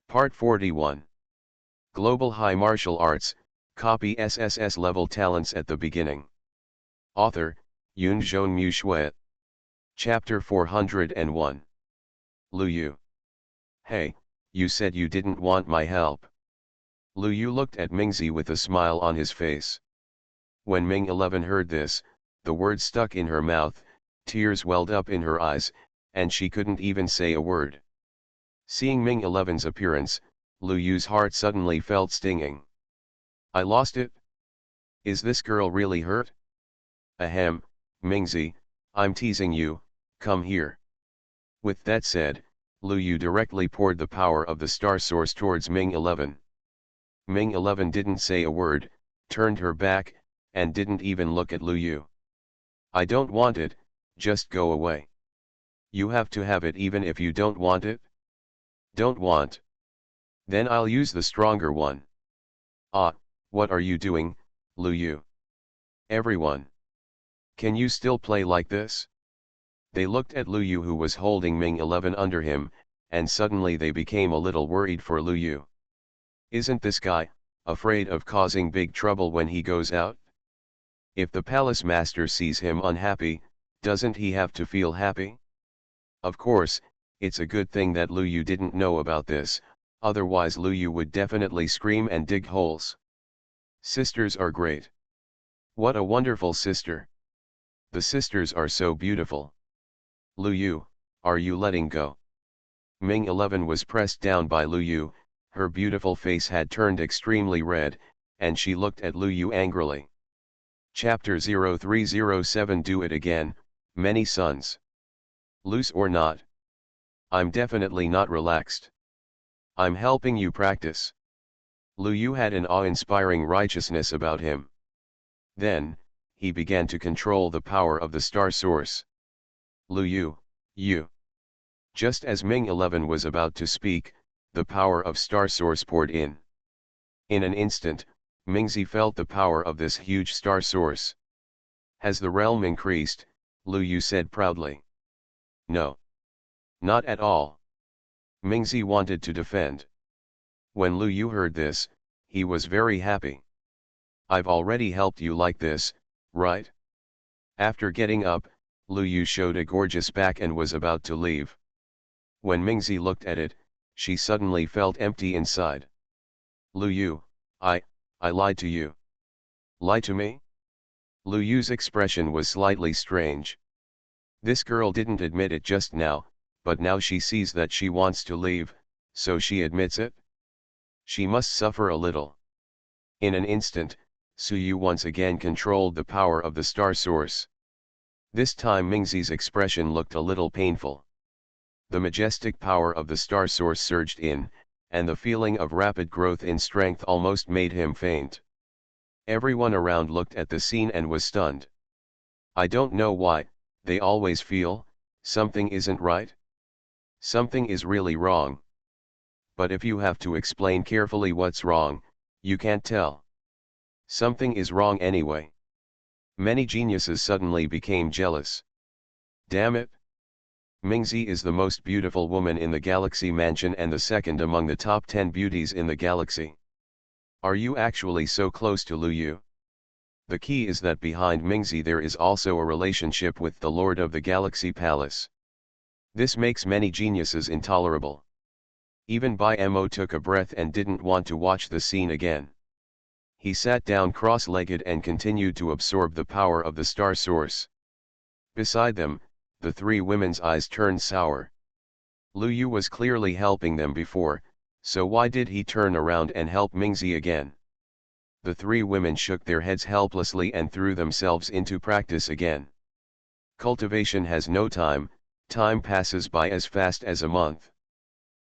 Part 41. Global High Martial Arts, copy SSS-level talents at the beginning. Author, Yunzhong Mu Shui. Chapter 401. Lu Yu. Hey, you said you didn't want my help. Lu Yu looked at Mingzi with a smile on his face. When Ming 11 heard this, the word stuck in her mouth, tears welled up in her eyes, and she couldn't even say a word. Seeing Ming 11's appearance, Lu Yu's heart suddenly felt stinging. I lost it? Is this girl really hurt? Ahem, Mingzi, I'm teasing you, come here. With that said, Lu Yu directly poured the power of the star source towards Ming 11. Ming 11 didn't say a word, turned her back, and didn't even look at Lu Yu. I don't want it, just go away. You have to have it even if you don't want it? Don't want. Then I'll use the stronger one. Ah, what are you doing, Lu Yu? Everyone. Can you still play like this? They looked at Lu Yu, who was holding Ming 11 under him, and suddenly they became a little worried for Lu Yu. Isn't this guy afraid of causing big trouble when he goes out? If the palace master sees him unhappy, doesn't he have to feel happy? Of course, it's a good thing that Lu Yu didn't know about this, otherwise Lu Yu would definitely scream and dig holes. Sisters are great. What a wonderful sister. The sisters are so beautiful. Lu Yu, are you letting go? Ming 11 was pressed down by Lu Yu, her beautiful face had turned extremely red, and she looked at Lu Yu angrily. Chapter 0307. Do it again, many sons. Loose or not? I'm definitely not relaxed. I'm helping you practice. Lu Yu had an awe-inspiring righteousness about him. Then, he began to control the power of the star source. Lu Yu, you. Just as Ming 11 was about to speak, the power of star source poured in. In an instant, Mingzi felt the power of this huge star source. Has the realm increased? Lu Yu said proudly. No. Not at all. Mingzi wanted to defend. When Lu Yu heard this, he was very happy. I've already helped you like this, right? After getting up, Lu Yu showed a gorgeous back and was about to leave. When Mingzi looked at it, she suddenly felt empty inside. Lu Yu, I lied to you. Lie to me? Lu Yu's expression was slightly strange. This girl didn't admit it just now, but now she sees that she wants to leave, so she admits it? She must suffer a little. In an instant, Su Yu once again controlled the power of the star source. This time Mingzi's expression looked a little painful. The majestic power of the star source surged in, and the feeling of rapid growth in strength almost made him faint. Everyone around looked at the scene and was stunned. I don't know why, they always feel something isn't right. Something is really wrong. But if you have to explain carefully what's wrong, you can't tell. Something is wrong anyway. Many geniuses suddenly became jealous. Damn it! Mingzi is the most beautiful woman in the Galaxy Mansion and the second among the top 10 beauties in the galaxy. Are you actually so close to Lu Yu? The key is that behind Mingzi there is also a relationship with the Lord of the Galaxy Palace. This makes many geniuses intolerable. Even Bai Mo took a breath and didn't want to watch the scene again. He sat down cross-legged and continued to absorb the power of the star source. Beside them, the three women's eyes turned sour. Lu Yu was clearly helping them before, so why did he turn around and help Mingzi again? The three women shook their heads helplessly and threw themselves into practice again. Cultivation has no time, time passes by as fast as a month.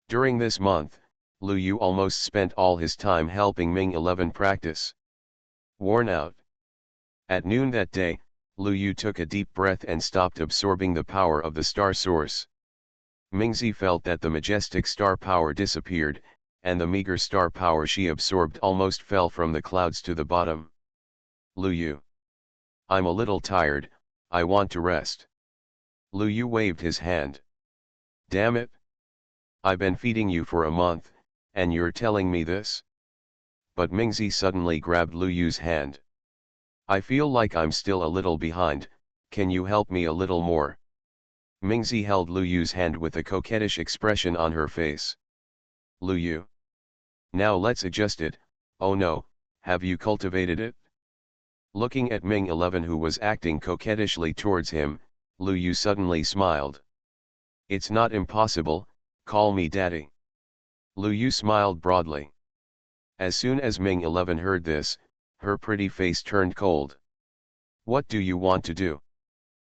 During this month, Lu Yu almost spent all his time helping Ming 11 practice. Worn out. At noon that day, Lu Yu took a deep breath and stopped absorbing the power of the star source. Mingzi felt that the majestic star power disappeared, and the meager star power she absorbed almost fell from the clouds to the bottom. Lu Yu. I'm a little tired, I want to rest. Lu Yu waved his hand. Damn it! I've been feeding you for a month, And you're telling me this? But Mingzi suddenly grabbed Lu Yu's hand. I feel like I'm still a little behind, can you help me a little more? Mingzi held Lu Yu's hand with a coquettish expression on her face. Lu Yu. Now let's adjust it, oh no, have you cultivated it? Looking at Ming 11 who was acting coquettishly towards him, Lu Yu suddenly smiled. It's not impossible, call me daddy. Lu Yu smiled broadly. As soon as Ming 11 heard this, her pretty face turned cold. What do you want to do?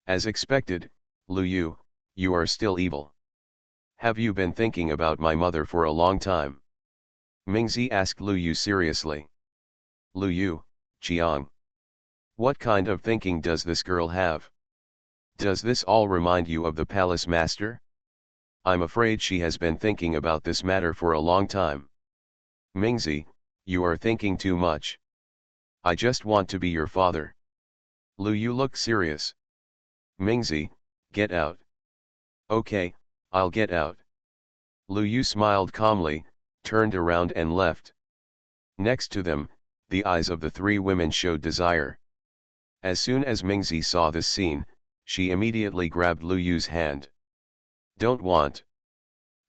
As expected, Lu Yu, you are still evil. Have you been thinking about my mother for a long time? Mingzi asked Lu Yu seriously. Lu Yu, Jiang. What kind of thinking does this girl have? Does this all remind you of the palace master? I'm afraid she has been thinking about this matter for a long time. Mingzi, you are thinking too much. I just want to be your father. Lu Yu looked serious. Mingzi, get out. Okay, I'll get out. Lu Yu smiled calmly, turned around and left. Next to them, the eyes of the three women showed desire. As soon as Mingzi saw this scene, she immediately grabbed Lu Yu's hand. Don't want.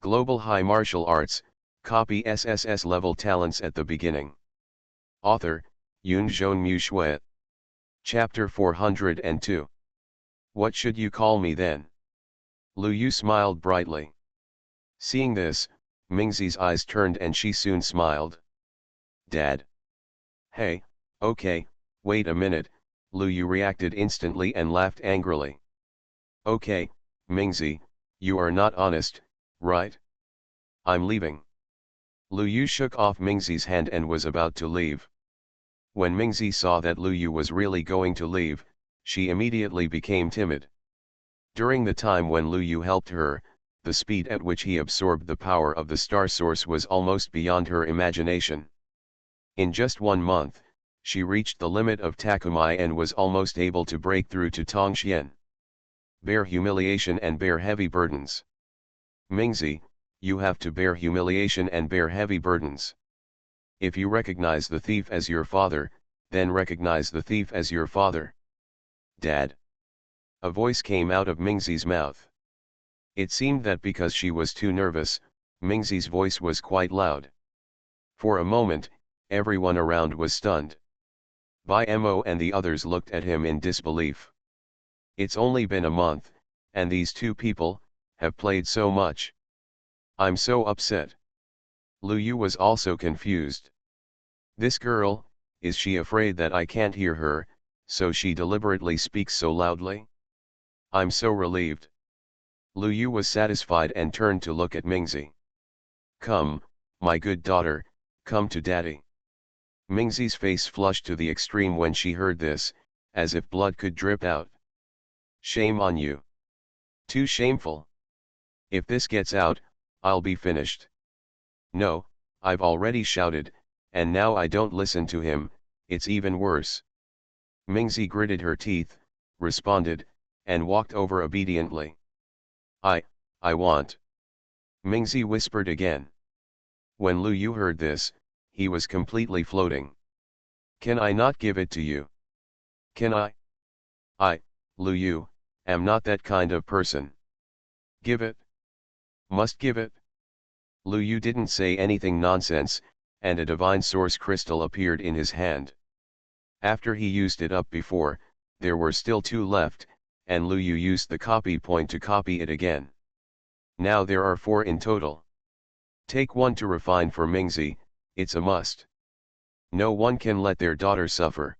Global High Martial Arts, copy SSS-level talents at the beginning. Author, Yunzhong Mu Shui. Chapter 402. What should you call me then? Lu Yu smiled brightly. Seeing this, Mingzi's eyes turned and she soon smiled. Dad. Hey, okay, wait a minute, Lu Yu reacted instantly and laughed angrily. Okay, Mingzi, you are not honest, right? I'm leaving. Lu Yu shook off Mingzi's hand and was about to leave. When Mingzi saw that Lu Yu was really going to leave, she immediately became timid. During the time when Lu Yu helped her, the speed at which he absorbed the power of the star source was almost beyond her imagination. In just 1 month, she reached the limit of Takumai and was almost able to break through to Tongxian. Bear humiliation and bear heavy burdens. Mingzi, you have to bear humiliation and bear heavy burdens. If you recognize the thief as your father, then recognize the thief as your father. Dad. A voice came out of Mingzi's mouth. It seemed that because she was too nervous, Mingzi's voice was quite loud. For a moment, everyone around was stunned. Bai Mo and the others looked at him in disbelief. It's only been a month, and these two people have played so much. I'm so upset. Lu Yu was also confused. This girl, is she afraid that I can't hear her, so she deliberately speaks so loudly? I'm so relieved. Lu Yu was satisfied and turned to look at Mingzi. Come, my good daughter, come to daddy. Mingzi's face flushed to the extreme when she heard this, as if blood could drip out. Shame on you. Too shameful. If this gets out, I'll be finished. No, I've already shouted, and now I don't listen to him, it's even worse. Mingzi gritted her teeth, responded, and walked over obediently. I want. Mingzi whispered again. When Lu Yu heard this, he was completely floating. Can I not give it to you? Can I, Lu Yu, am not that kind of person. Give it. Must give it. Lu Yu didn't say anything nonsense, and a divine source crystal appeared in his hand. After he used it up before, there were still 2 left, and Lu Yu used the copy point to copy it again. Now there are 4 in total. Take 1 to refine for Mingzi, it's a must. No one can let their daughter suffer.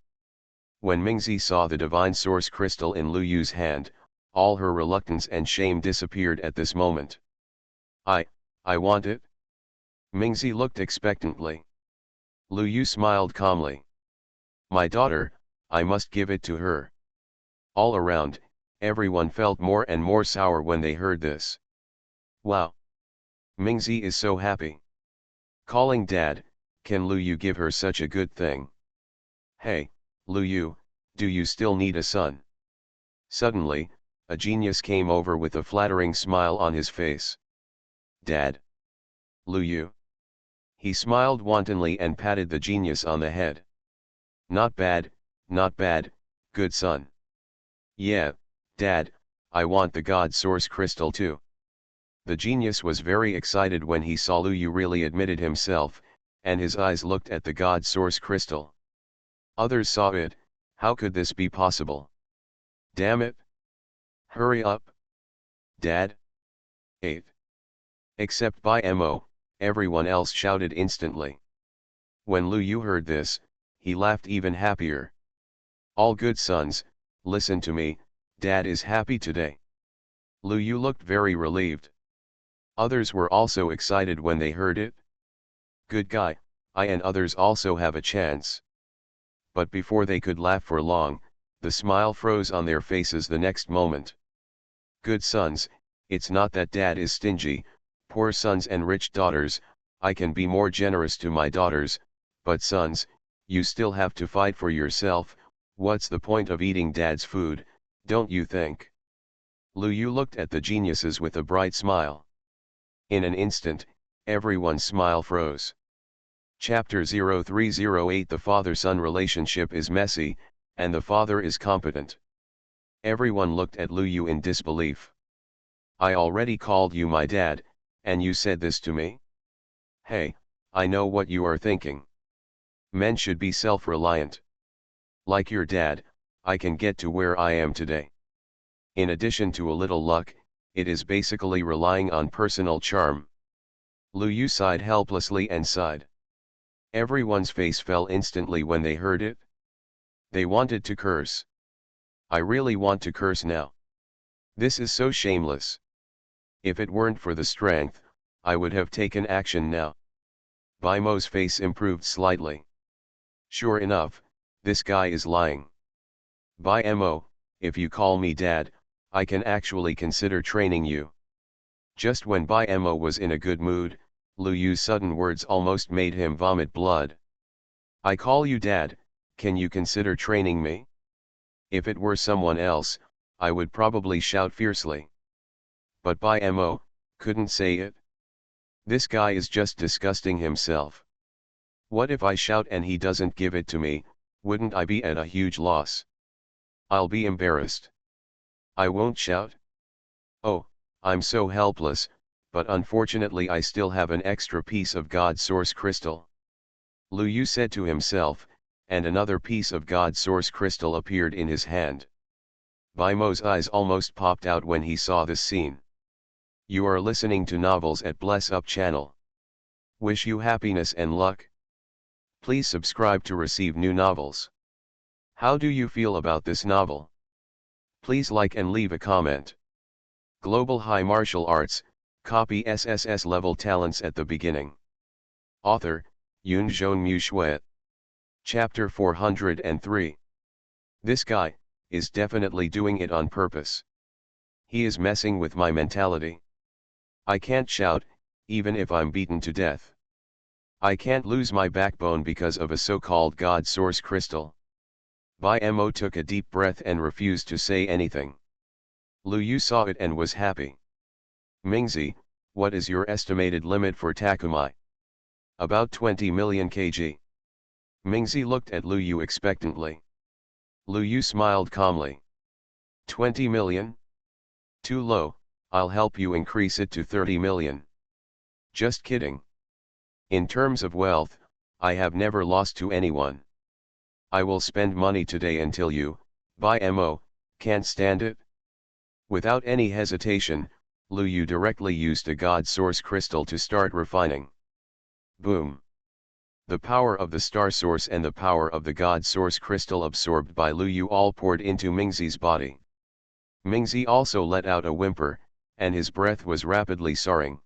When Mingzi saw the divine source crystal in Lu Yu's hand, all her reluctance and shame disappeared at this moment. I want it. Mingzi looked expectantly. Lu Yu smiled calmly. My daughter, I must give it to her. All around, everyone felt more and more sour when they heard this. Wow! Mingzi is so happy. Calling Dad, can Lu Yu give her such a good thing? Hey, Lu Yu, do you still need a son? Suddenly, a genius came over with a flattering smile on his face. Dad. Lu Yu. He smiled wantonly and patted the genius on the head. Not bad, good son. Yeah, Dad, I want the God Source Crystal too. The genius was very excited when he saw Lu Yu really admitted himself, and his eyes looked at the God Source Crystal. Others saw it. How could this be possible? Damn it! Hurry up! Dad? 8. Except by Mo, everyone else shouted instantly. When Lu Yu heard this, he laughed even happier. All good sons, listen to me, Dad is happy today. Lu Yu looked very relieved. Others were also excited when they heard it. Good guy, I and others also have a chance. But before they could laugh for long, the smile froze on their faces the next moment. Good sons, it's not that Dad is stingy, poor sons and rich daughters, I can be more generous to my daughters, but sons, you still have to fight for yourself. What's the point of eating Dad's food, don't you think? Lu Yu looked at the geniuses with a bright smile. In an instant, everyone's smile froze. Chapter 0308 The father-son relationship is messy, and the father is competent. Everyone looked at Lu Yu in disbelief. I already called you my dad, and you said this to me? Hey, I know what you are thinking. Men should be self-reliant. Like your dad, I can get to where I am today. In addition to a little luck, it is basically relying on personal charm. Lu Yu sighed helplessly and sighed. Everyone's face fell instantly when they heard it. They wanted to curse. I really want to curse now. This is so shameless. If it weren't for the strength, I would have taken action now. Bai Mo's face improved slightly. Sure enough, this guy is lying. Bai Mo, if you call me dad, I can actually consider training you. Just when Bai Mo was in a good mood, Lu Yu's sudden words almost made him vomit blood. I call you dad, can you consider training me? If it were someone else, I would probably shout fiercely. But Bai Mo couldn't say it. This guy is just disgusting himself. What if I shout and he doesn't give it to me, wouldn't I be at a huge loss? I'll be embarrassed. I won't shout. Oh, I'm so helpless, but unfortunately I still have an extra piece of God Source Crystal. Lu Yu said to himself, and another piece of God Source Crystal appeared in his hand. Bai Mo's eyes almost popped out when he saw this scene. You are listening to Novels at Bless Up channel. Wish you happiness and luck. Please subscribe to receive new novels. How do you feel about this novel? Please like and leave a comment. Global High Martial Arts, copy SSS-level talents at the beginning. Author, Yoon Jeon Shui. Chapter 403. This guy is definitely doing it on purpose. He is messing with my mentality. I can't shout, even if I'm beaten to death. I can't lose my backbone because of a so-called God Source Crystal. Bai Mo took a deep breath and refused to say anything. Lu Yu saw it and was happy. Mingzi, what is your estimated limit for Takumai? About 20 million kg. Mingzi looked at Lu Yu expectantly. Lu Yu smiled calmly. 20 million? Too low, I'll help you increase it to 30 million. Just kidding. In terms of wealth, I have never lost to anyone. I will spend money today until you, Bai Mo, can't stand it. Without any hesitation, Lu Yu directly used a God Source Crystal to start refining. Boom. The power of the Star Source and the power of the God Source Crystal absorbed by Lu Yu all poured into Mingzi's body. Mingzi also let out a whimper, and his breath was rapidly soaring.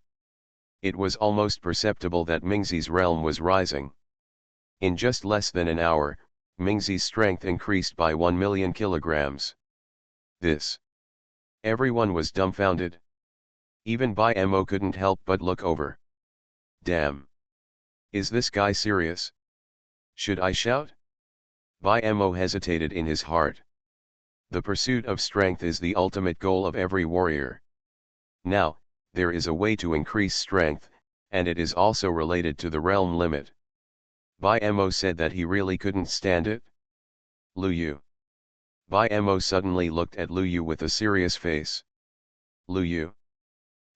It was almost perceptible that Mingzi's realm was rising. In just less than an hour, Mingzi's strength increased by 1 million kilograms. This. Everyone was dumbfounded. Even Bai Mo couldn't help but look over. Damn. Is this guy serious? Should I shout? Bai Mo hesitated in his heart. The pursuit of strength is the ultimate goal of every warrior. Now, there is a way to increase strength, and it is also related to the realm limit. Bai Mo said that he really couldn't stand it. Lu Yu. Bai Mo suddenly looked at Lu Yu with a serious face. Lu Yu.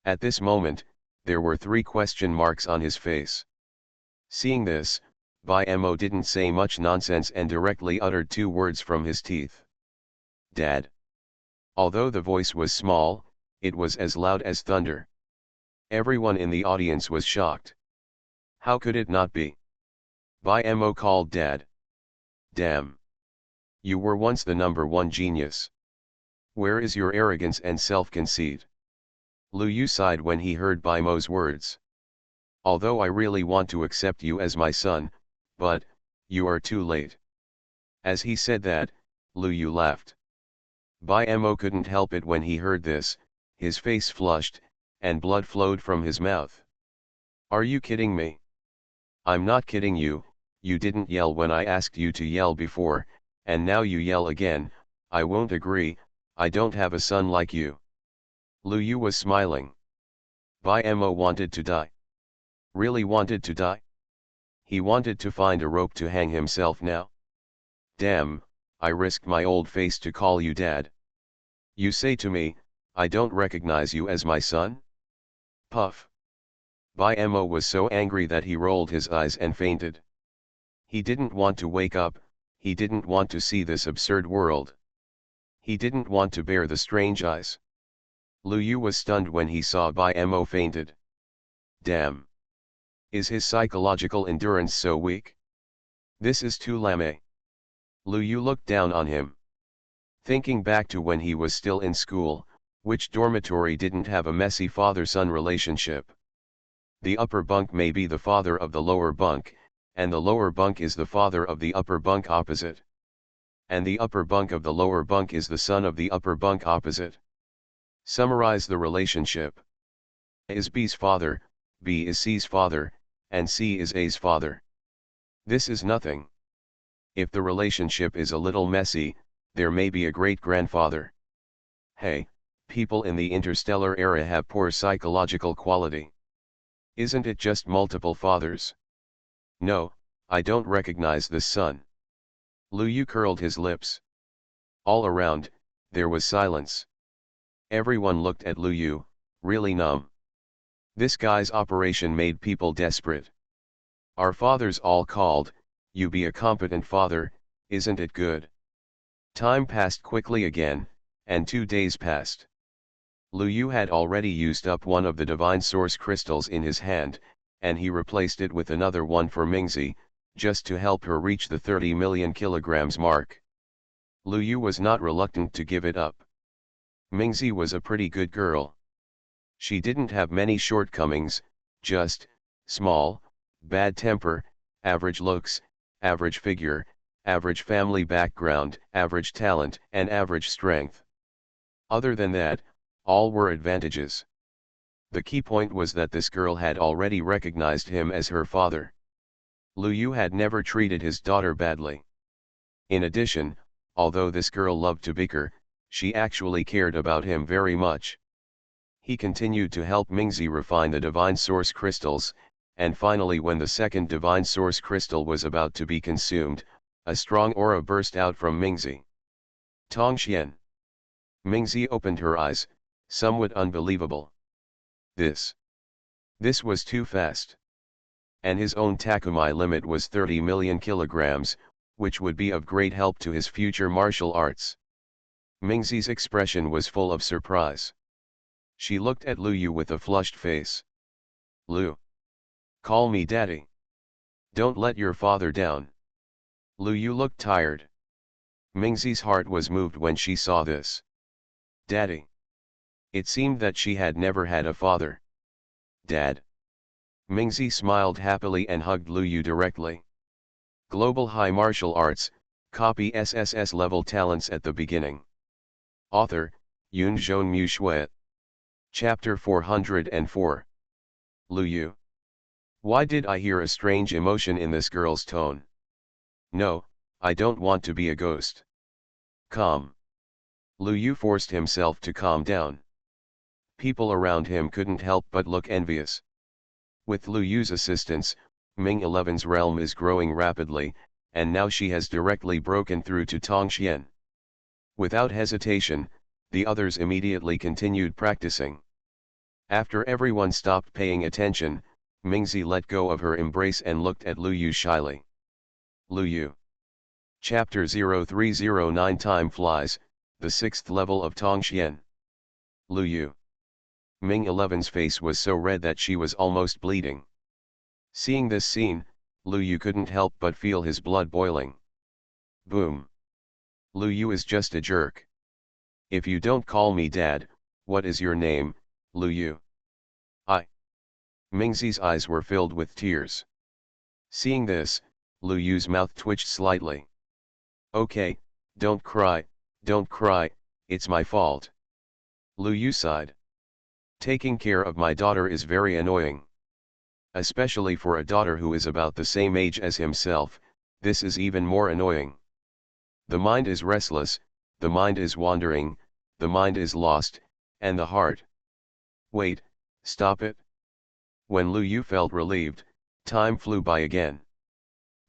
At this moment, there were 3 question marks on his face. Seeing this, Bai Mo didn't say much nonsense and directly uttered 2 words from his teeth. Dad. Although the voice was small, it was as loud as thunder. Everyone in the audience was shocked. How could it not be? Bai Mo called Dad. Damn. You were once the #1 genius. Where is your arrogance and self-conceit? Lu Yu sighed when he heard Bai Mo's words. Although I really want to accept you as my son, but, you are too late. As he said that, Lu Yu laughed. Bai Mo couldn't help it when he heard this, his face flushed, and blood flowed from his mouth. Are you kidding me? I'm not kidding you, you didn't yell when I asked you to yell before, and now you yell again. I won't agree, I don't have a son like you. Lu Yu was smiling. Bai Mo wanted to die. Really wanted to die? He wanted to find a rope to hang himself now. Damn, I risked my old face to call you dad. You say to me, I don't recognize you as my son? Puff. Bai Mo was so angry that he rolled his eyes and fainted. He didn't want to wake up, he didn't want to see this absurd world. He didn't want to bear the strange eyes. Lu Yu was stunned when he saw Bai Mo fainted. Damn. Is his psychological endurance so weak? This is too lame. Lu Yu looked down on him. Thinking back to when he was still in school, which dormitory didn't have a messy father-son relationship? The upper bunk may be the father of the lower bunk, and the lower bunk is the father of the upper bunk opposite. And the upper bunk of the lower bunk is the son of the upper bunk opposite. Summarize the relationship. A is B's father, B is C's father, and C is A's father. This is nothing. If the relationship is a little messy, there may be a great-grandfather. Hey, people in the interstellar era have poor psychological quality. Isn't it just multiple fathers? No, I don't recognize this son. Lu Yu curled his lips. All around, there was silence. Everyone looked at Lu Yu, really numb. This guy's operation made people desperate. Our fathers all called, you be a competent father, isn't it good? Time passed quickly again, and 2 days passed. Lu Yu had already used up one of the divine source crystals in his hand, and he replaced it with another one for Mingzi, just to help her reach the 30 million kilograms mark. Lu Yu was not reluctant to give it up. Mingzi was a pretty good girl. She didn't have many shortcomings, just, small, bad temper, average looks, average figure, average family background, average talent, and average strength. Other than that, all were advantages. The key point was that this girl had already recognized him as her father. Lu Yu had never treated his daughter badly. In addition, although this girl loved to bicker, she actually cared about him very much. He continued to help Mingzi refine the divine source crystals, and finally when the second divine source crystal was about to be consumed, a strong aura burst out from Mingzi. Tongxian. Mingzi opened her eyes, somewhat unbelievable. This was too fast. And his own Takumi limit was 30 million kilograms, which would be of great help to his future martial arts. Mingzi's expression was full of surprise. She looked at Lu Yu with a flushed face. Lu. Call me daddy. Don't let your father down. Lu Yu looked tired. Mingzi's heart was moved when she saw this. Daddy. It seemed that she had never had a father. Dad. Mingzi smiled happily and hugged Lu Yu directly. Global High Martial Arts, copy SSS-level talents at the beginning. Author, Yun Zhong Mu Shui. Chapter 404. Lu Yu. Why did I hear a strange emotion in this girl's tone? No, I don't want to be a ghost. Calm. Lu Yu forced himself to calm down. People around him couldn't help but look envious. With Lu Yu's assistance, Ming 11's realm is growing rapidly, and now she has directly broken through to Tongxian. Without hesitation, the others immediately continued practicing. After everyone stopped paying attention, Mingzi let go of her embrace and looked at Lu Yu shyly. Lu Yu. Chapter 0309 Time Flies, the 6th level of Tongxian. Lu Yu. Ming 11's face was so red that she was almost bleeding. Seeing this scene, Lu Yu couldn't help but feel his blood boiling. Boom. Lu Yu is just a jerk. If you don't call me dad, what is your name, Lu Yu? Mingzi's eyes were filled with tears. Seeing this, Lu Yu's mouth twitched slightly. Okay, don't cry, it's my fault. Lu Yu sighed. Taking care of my daughter is very annoying. Especially for a daughter who is about the same age as himself, this is even more annoying. The mind is restless, the mind is wandering, the mind is lost, and the heart. Wait, stop it. When Lu Yu felt relieved, time flew by again.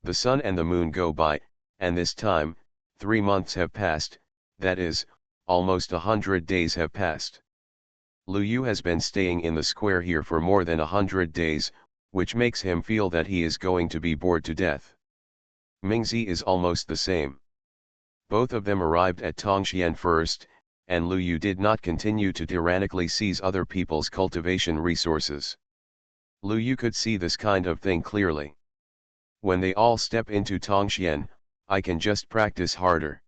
The sun and the moon go by, and this time, 3 months have passed, that is, almost 100 days have passed. Lu Yu has been staying in the square here for more than 100 days, which makes him feel that he is going to be bored to death. Mingzi is almost the same. Both of them arrived at Tongxian first, and Lu Yu did not continue to tyrannically seize other people's cultivation resources. Lu Yu could see this kind of thing clearly. When they all step into Tongxian, I can just practice harder.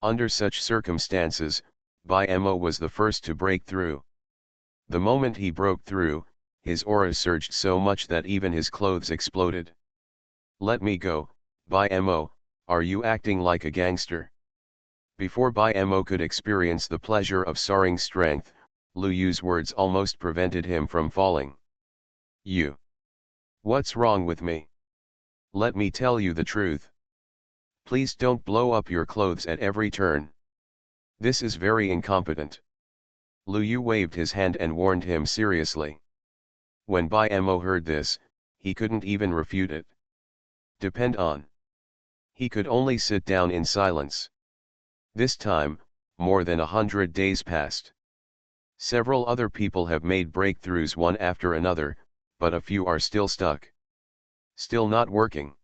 Under such circumstances, Bai Mo was the first to break through. The moment he broke through, his aura surged so much that even his clothes exploded. Let me go, Bai Mo, are you acting like a gangster? Before Bai Mo could experience the pleasure of soaring strength, Lu Yu's words almost prevented him from falling. You. What's wrong with me? Let me tell you the truth. Please don't blow up your clothes at every turn. This is very incompetent. Lu Yu waved his hand and warned him seriously. When Bai Mo heard this, he couldn't even refute it. Depend on. He could only sit down in silence. This time, more than 100 days passed. Several other people have made breakthroughs one after another, but a few are still stuck. Still not working.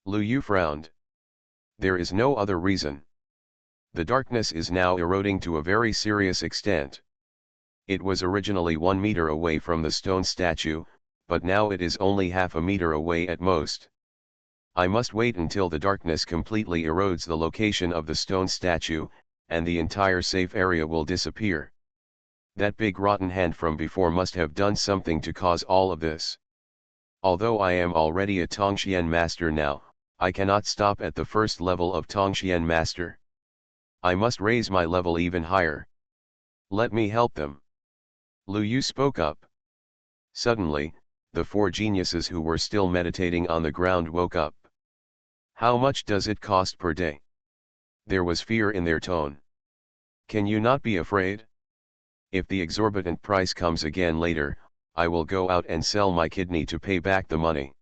Lu Yu frowned. There is no other reason. The darkness is now eroding to a very serious extent. It was originally 1 meter away from the stone statue, but now it is only half a meter away at most. I must wait until the darkness completely erodes the location of the stone statue, and the entire safe area will disappear. That big rotten hand from before must have done something to cause all of this. Although I am already a Tongxian master now, I cannot stop at the first level of Tongxian master. I must raise my level even higher. Let me help them. Lu Yu spoke up. Suddenly, the 4 geniuses who were still meditating on the ground woke up. How much does it cost per day? There was fear in their tone. Can you not be afraid? If the exorbitant price comes again later, I will go out and sell my kidney to pay back the money.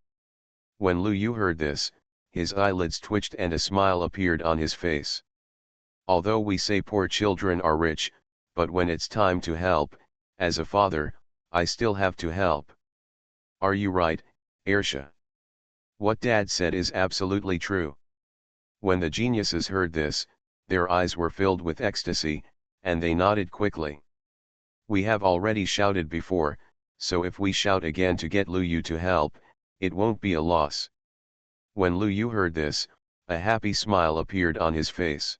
When Lu Yu heard this, his eyelids twitched and a smile appeared on his face. Although we say poor children are rich, but when it's time to help, as a father, I still have to help. Are you right, Arsha? What Dad said is absolutely true. When the geniuses heard this, their eyes were filled with ecstasy, and they nodded quickly. We have already shouted before, so if we shout again to get Lu Yu to help, it won't be a loss. When Lu Yu heard this, a happy smile appeared on his face.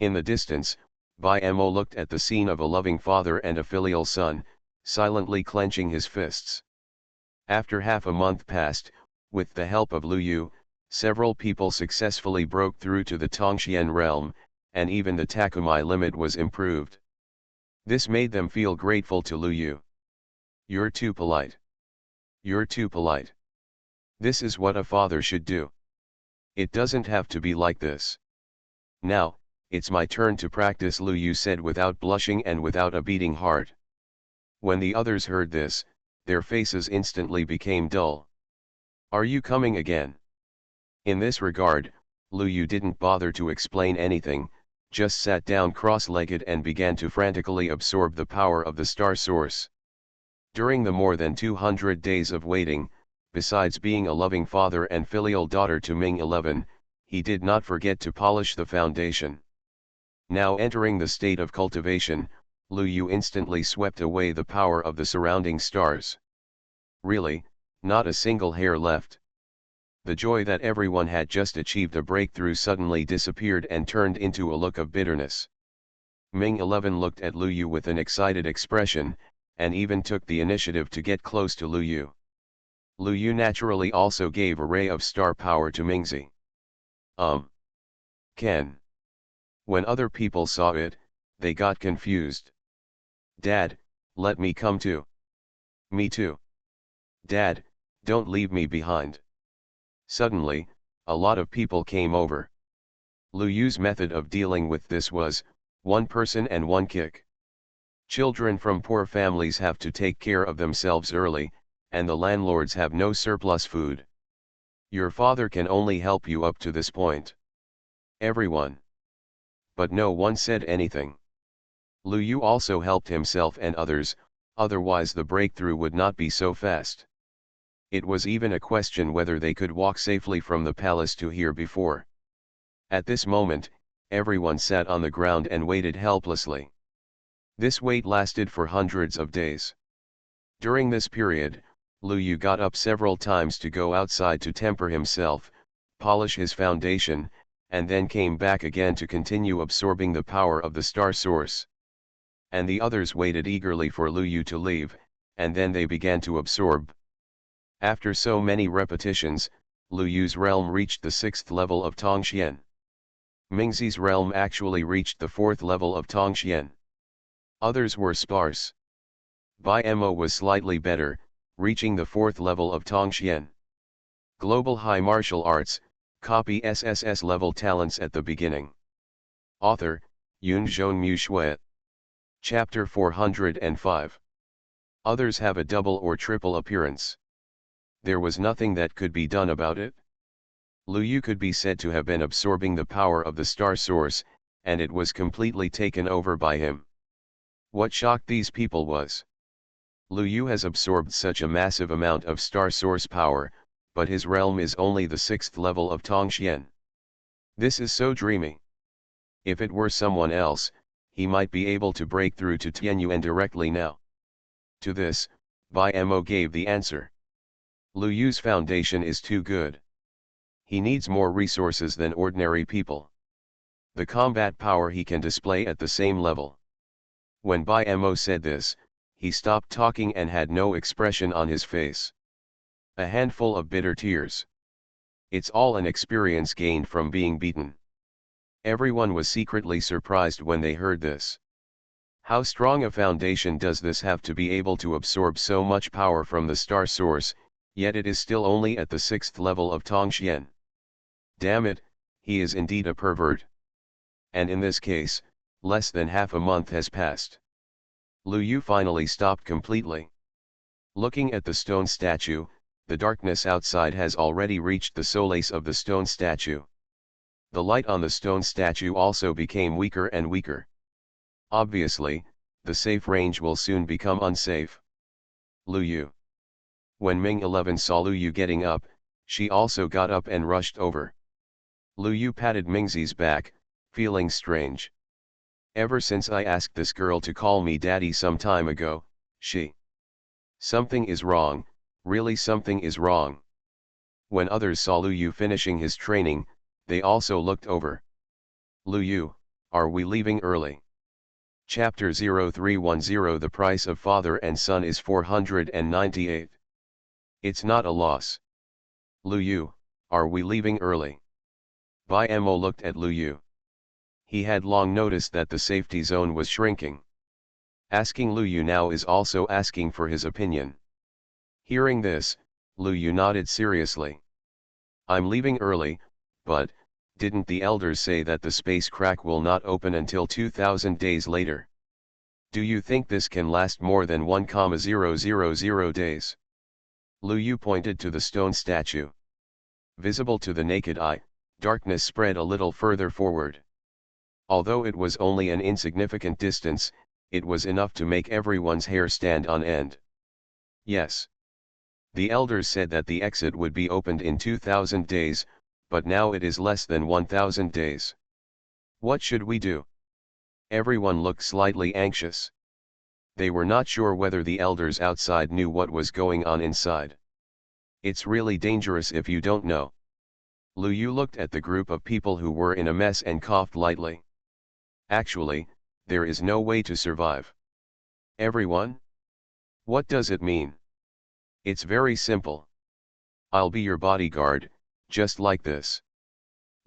In the distance, Bai Mo looked at the scene of a loving father and a filial son, silently clenching his fists. After half a month passed, with the help of Lu Yu, several people successfully broke through to the Tongxian realm, and even the Takumai limit was improved. This made them feel grateful to Lu Yu. You're too polite. You're too polite. This is what a father should do. It doesn't have to be like this. Now, it's my turn to practice, Lu Yu said without blushing and without a beating heart. When the others heard this, their faces instantly became dull. "Are you coming again?" In this regard, Lu Yu didn't bother to explain anything, just sat down cross-legged and began to frantically absorb the power of the star source. During the more than 200 days of waiting, besides being a loving father and filial daughter to Ming 11, he did not forget to polish the foundation. Now entering the state of cultivation, Lu Yu instantly swept away the power of the surrounding stars. Really, not a single hair left. The joy that everyone had just achieved a breakthrough suddenly disappeared and turned into a look of bitterness. Ming 11 looked at Lu Yu with an excited expression, and even took the initiative to get close to Lu Yu. Lu Yu naturally also gave a ray of star power to Mingzi. Ken. When other people saw it, they got confused. "Dad, let me come too." "Me too." "Dad, don't leave me behind." Suddenly, a lot of people came over. Lu Yu's method of dealing with this was, one person and one kick. Children from poor families have to take care of themselves early, and the landlords have no surplus food. Your father can only help you up to this point. Everyone. But no one said anything. Lu Yu also helped himself and others, otherwise the breakthrough would not be so fast. It was even a question whether they could walk safely from the palace to here before. At this moment, everyone sat on the ground and waited helplessly. This wait lasted for hundreds of days. During this period, Lu Yu got up several times to go outside to temper himself, polish his foundation, and then came back again to continue absorbing the power of the star source. And the others waited eagerly for Lu Yu to leave, and then they began to absorb. After so many repetitions, Lu Yu's realm reached the 6th level of Tongxian. Mingzi's realm actually reached the 4th level of Tongxian. Others were sparse. Bai Mo was slightly better, reaching the 4th level of Tongxian. Global High Martial Arts, copy SSS-level talents at the beginning. Author, Yunzhong Mu Shui. Chapter 405. Others have a double or triple appearance. There was nothing that could be done about it. Lu Yu could be said to have been absorbing the power of the star source, and it was completely taken over by him. What shocked these people was, Lu Yu has absorbed such a massive amount of star source power, but his realm is only the 6th level of Tongxian. This is so dreamy. If it were someone else, he might be able to break through to Tianyuan directly now. To this, Bai Mo gave the answer. Lu Yu's foundation is too good. He needs more resources than ordinary people. The combat power he can display at the same level. When Bai Mo said this, he stopped talking and had no expression on his face. A handful of bitter tears. It's all an experience gained from being beaten. Everyone was secretly surprised when they heard this. How strong a foundation does this have to be able to absorb so much power from the star source, yet it is still only at the 6th level of Tongxian. Damn it, he is indeed a pervert. And in this case, less than half a month has passed. Lu Yu finally stopped completely. Looking at the stone statue, the darkness outside has already reached the solace of the stone statue. The light on the stone statue also became weaker and weaker. Obviously, the safe range will soon become unsafe. Lu Yu. When Ming 11 saw Lu Yu getting up, she also got up and rushed over. Lu Yu patted Mingzi's back, feeling strange. Ever since I asked this girl to call me daddy some time ago, Something is wrong, really something is wrong. When others saw Lu Yu finishing his training, they also looked over. Lu Yu, are we leaving early? Chapter 0310. The price of father and son is 498. It's not a loss. Lu Yu, are we leaving early? Bai Mo looked at Lu Yu. He had long noticed that the safety zone was shrinking. Asking Lu Yu now is also asking for his opinion. Hearing this, Lu Yu nodded seriously. I'm leaving early, but, didn't the elders say that the space crack will not open until 2000 days later? Do you think this can last more than 1,000 days? Lu Yu pointed to the stone statue. Visible to the naked eye, darkness spread a little further forward. Although it was only an insignificant distance, it was enough to make everyone's hair stand on end. Yes. The elders said that the exit would be opened in 2,000 days, but now it is less than 1,000 days. What should we do? Everyone looked slightly anxious. They were not sure whether the elders outside knew what was going on inside. It's really dangerous if you don't know. Lu Yu looked at the group of people who were in a mess and coughed lightly. Actually, there is no way to survive. Everyone? What does it mean? It's very simple. I'll be your bodyguard, just like this.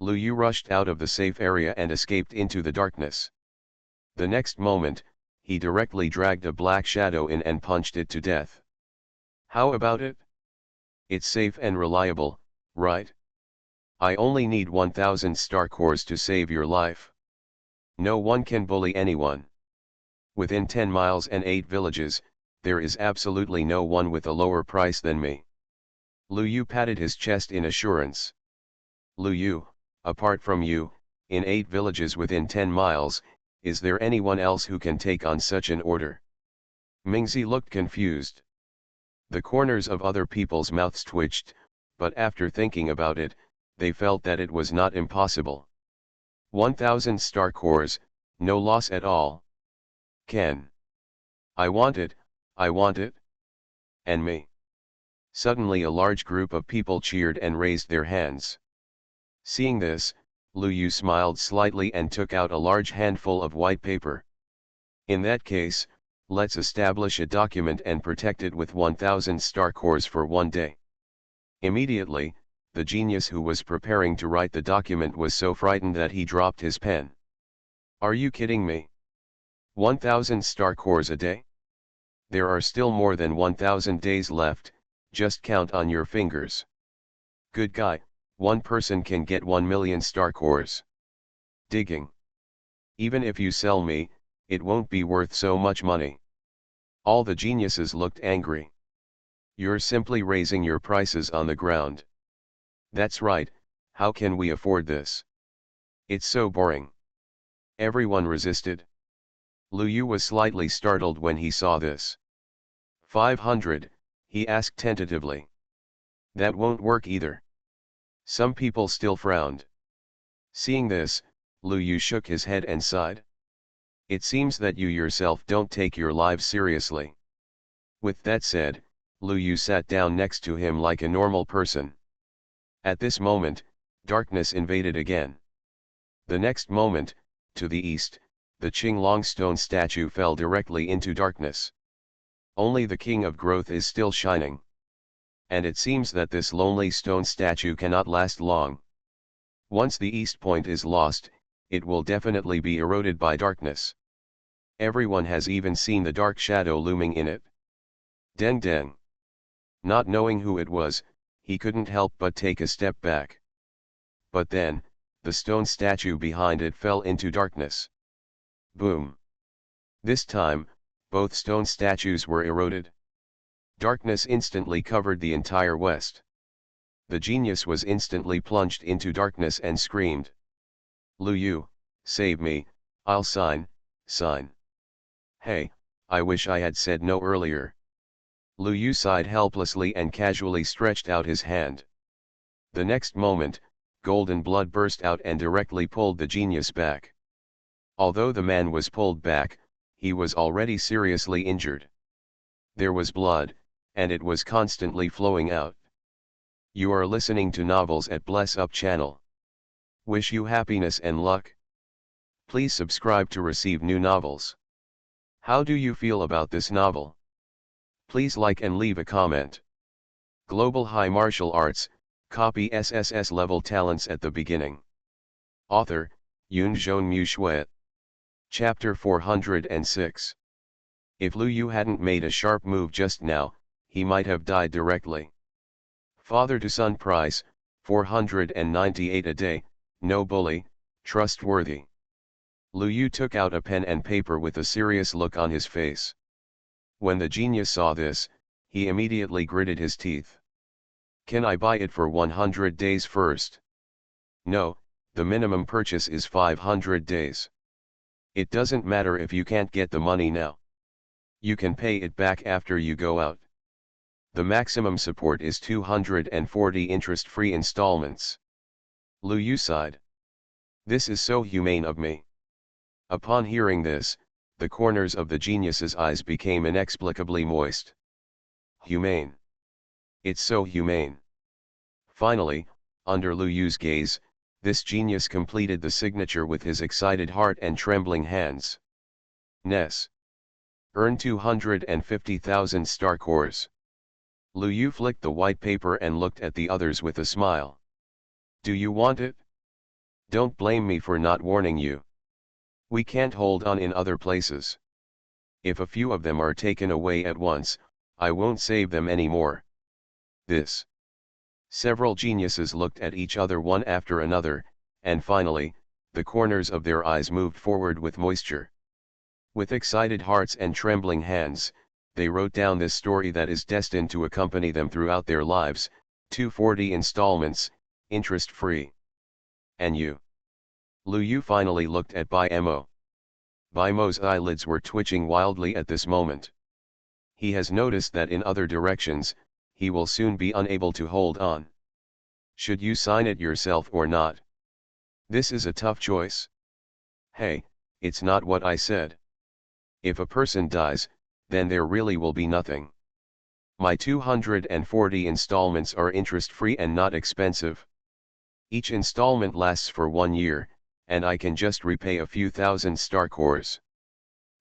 Lu Yu rushed out of the safe area and escaped into the darkness. The next moment, he directly dragged a black shadow in and punched it to death. How about it? It's safe and reliable, right? I only need 1,000 star cores to save your life. No one can bully anyone. Within 10 miles and 8 villages, there is absolutely no one with a lower price than me. Lu Yu patted his chest in assurance. Lu Yu, apart from you, in 8 villages within 10 miles, is there anyone else who can take on such an order? Mingzi looked confused. The corners of other people's mouths twitched, but after thinking about it, they felt that it was not impossible. 1,000 star cores, no loss at all. Ken. I want it, I want it. And me. Suddenly a large group of people cheered and raised their hands. Seeing this, Lu Yu smiled slightly and took out a large handful of white paper. In that case, let's establish a document and protect it with 1,000 star cores for 1 day. Immediately, the genius who was preparing to write the document was so frightened that he dropped his pen. Are you kidding me? 1,000 star cores a day? There are still more than 1,000 days left, just count on your fingers. Good guy, one person can get 1,000,000 star cores. Digging. Even if you sell me, it won't be worth so much money. All the geniuses looked angry. You're simply raising your prices on the ground. That's right, how can we afford this? It's so boring. Everyone resisted. Lu Yu was slightly startled when he saw this. 500, he asked tentatively. That won't work either. Some people still frowned. Seeing this, Lu Yu shook his head and sighed. It seems that you yourself don't take your lives seriously. With that said, Lu Yu sat down next to him like a normal person. At this moment, darkness invaded again. The next moment, to the east, the Qinglong stone statue fell directly into darkness. Only the King of Growth is still shining. And it seems that this lonely stone statue cannot last long. Once the east point is lost, it will definitely be eroded by darkness. Everyone has even seen the dark shadow looming in it. Deng deng. Not knowing who it was, he couldn't help but take a step back. But then, the stone statue behind it fell into darkness. Boom. This time, both stone statues were eroded. Darkness instantly covered the entire west. The genius was instantly plunged into darkness and screamed. Lu Yu, save me, I'll sign. Hey, I wish I had said no earlier. Lu Yu sighed helplessly and casually stretched out his hand. The next moment, golden blood burst out and directly pulled the genius back. Although the man was pulled back, he was already seriously injured. There was blood, and it was constantly flowing out. You are listening to Novels at Bless Up channel. Wish you happiness and luck. Please subscribe to receive new novels. How do you feel about this novel? Please like and leave a comment. Global High Martial Arts, copy SSS-level talents at the beginning. Author, Yunzhong Mu. Chapter 406. If Lu Yu hadn't made a sharp move just now, he might have died directly. Father to son price, 498 a day, no bully, trustworthy. Lu Yu took out a pen and paper with a serious look on his face. When the genius saw this, he immediately gritted his teeth. Can I buy it for 100 days first? No, the minimum purchase is 500 days. It doesn't matter if you can't get the money now. You can pay it back after you go out. The maximum support is 240 interest-free installments. Lu Yu sighed. This is so humane of me. Upon hearing this, the corners of the genius's eyes became inexplicably moist. Humane. It's so humane. Finally, under Lu Yu's gaze, this genius completed the signature with his excited heart and trembling hands. Ness. Earn 250,000 star cores. Lu Yu flicked the white paper and looked at the others with a smile. Do you want it? Don't blame me for not warning you. We can't hold on in other places. If a few of them are taken away at once, I won't save them anymore. This. Several geniuses looked at each other one after another, and finally, the corners of their eyes moved forward with moisture. With excited hearts and trembling hands, they wrote down this story that is destined to accompany them throughout their lives, 240 installments, interest-free. And you? Lu Yu finally looked at Bai Mo. Bai Mo's eyelids were twitching wildly at this moment. He has noticed that in other directions, he will soon be unable to hold on. Should you sign it yourself or not? This is a tough choice. Hey, it's not what I said. If a person dies, then there really will be nothing. My 240 installments are interest-free and not expensive. Each installment lasts for 1 year, and I can just repay a few thousand star cores.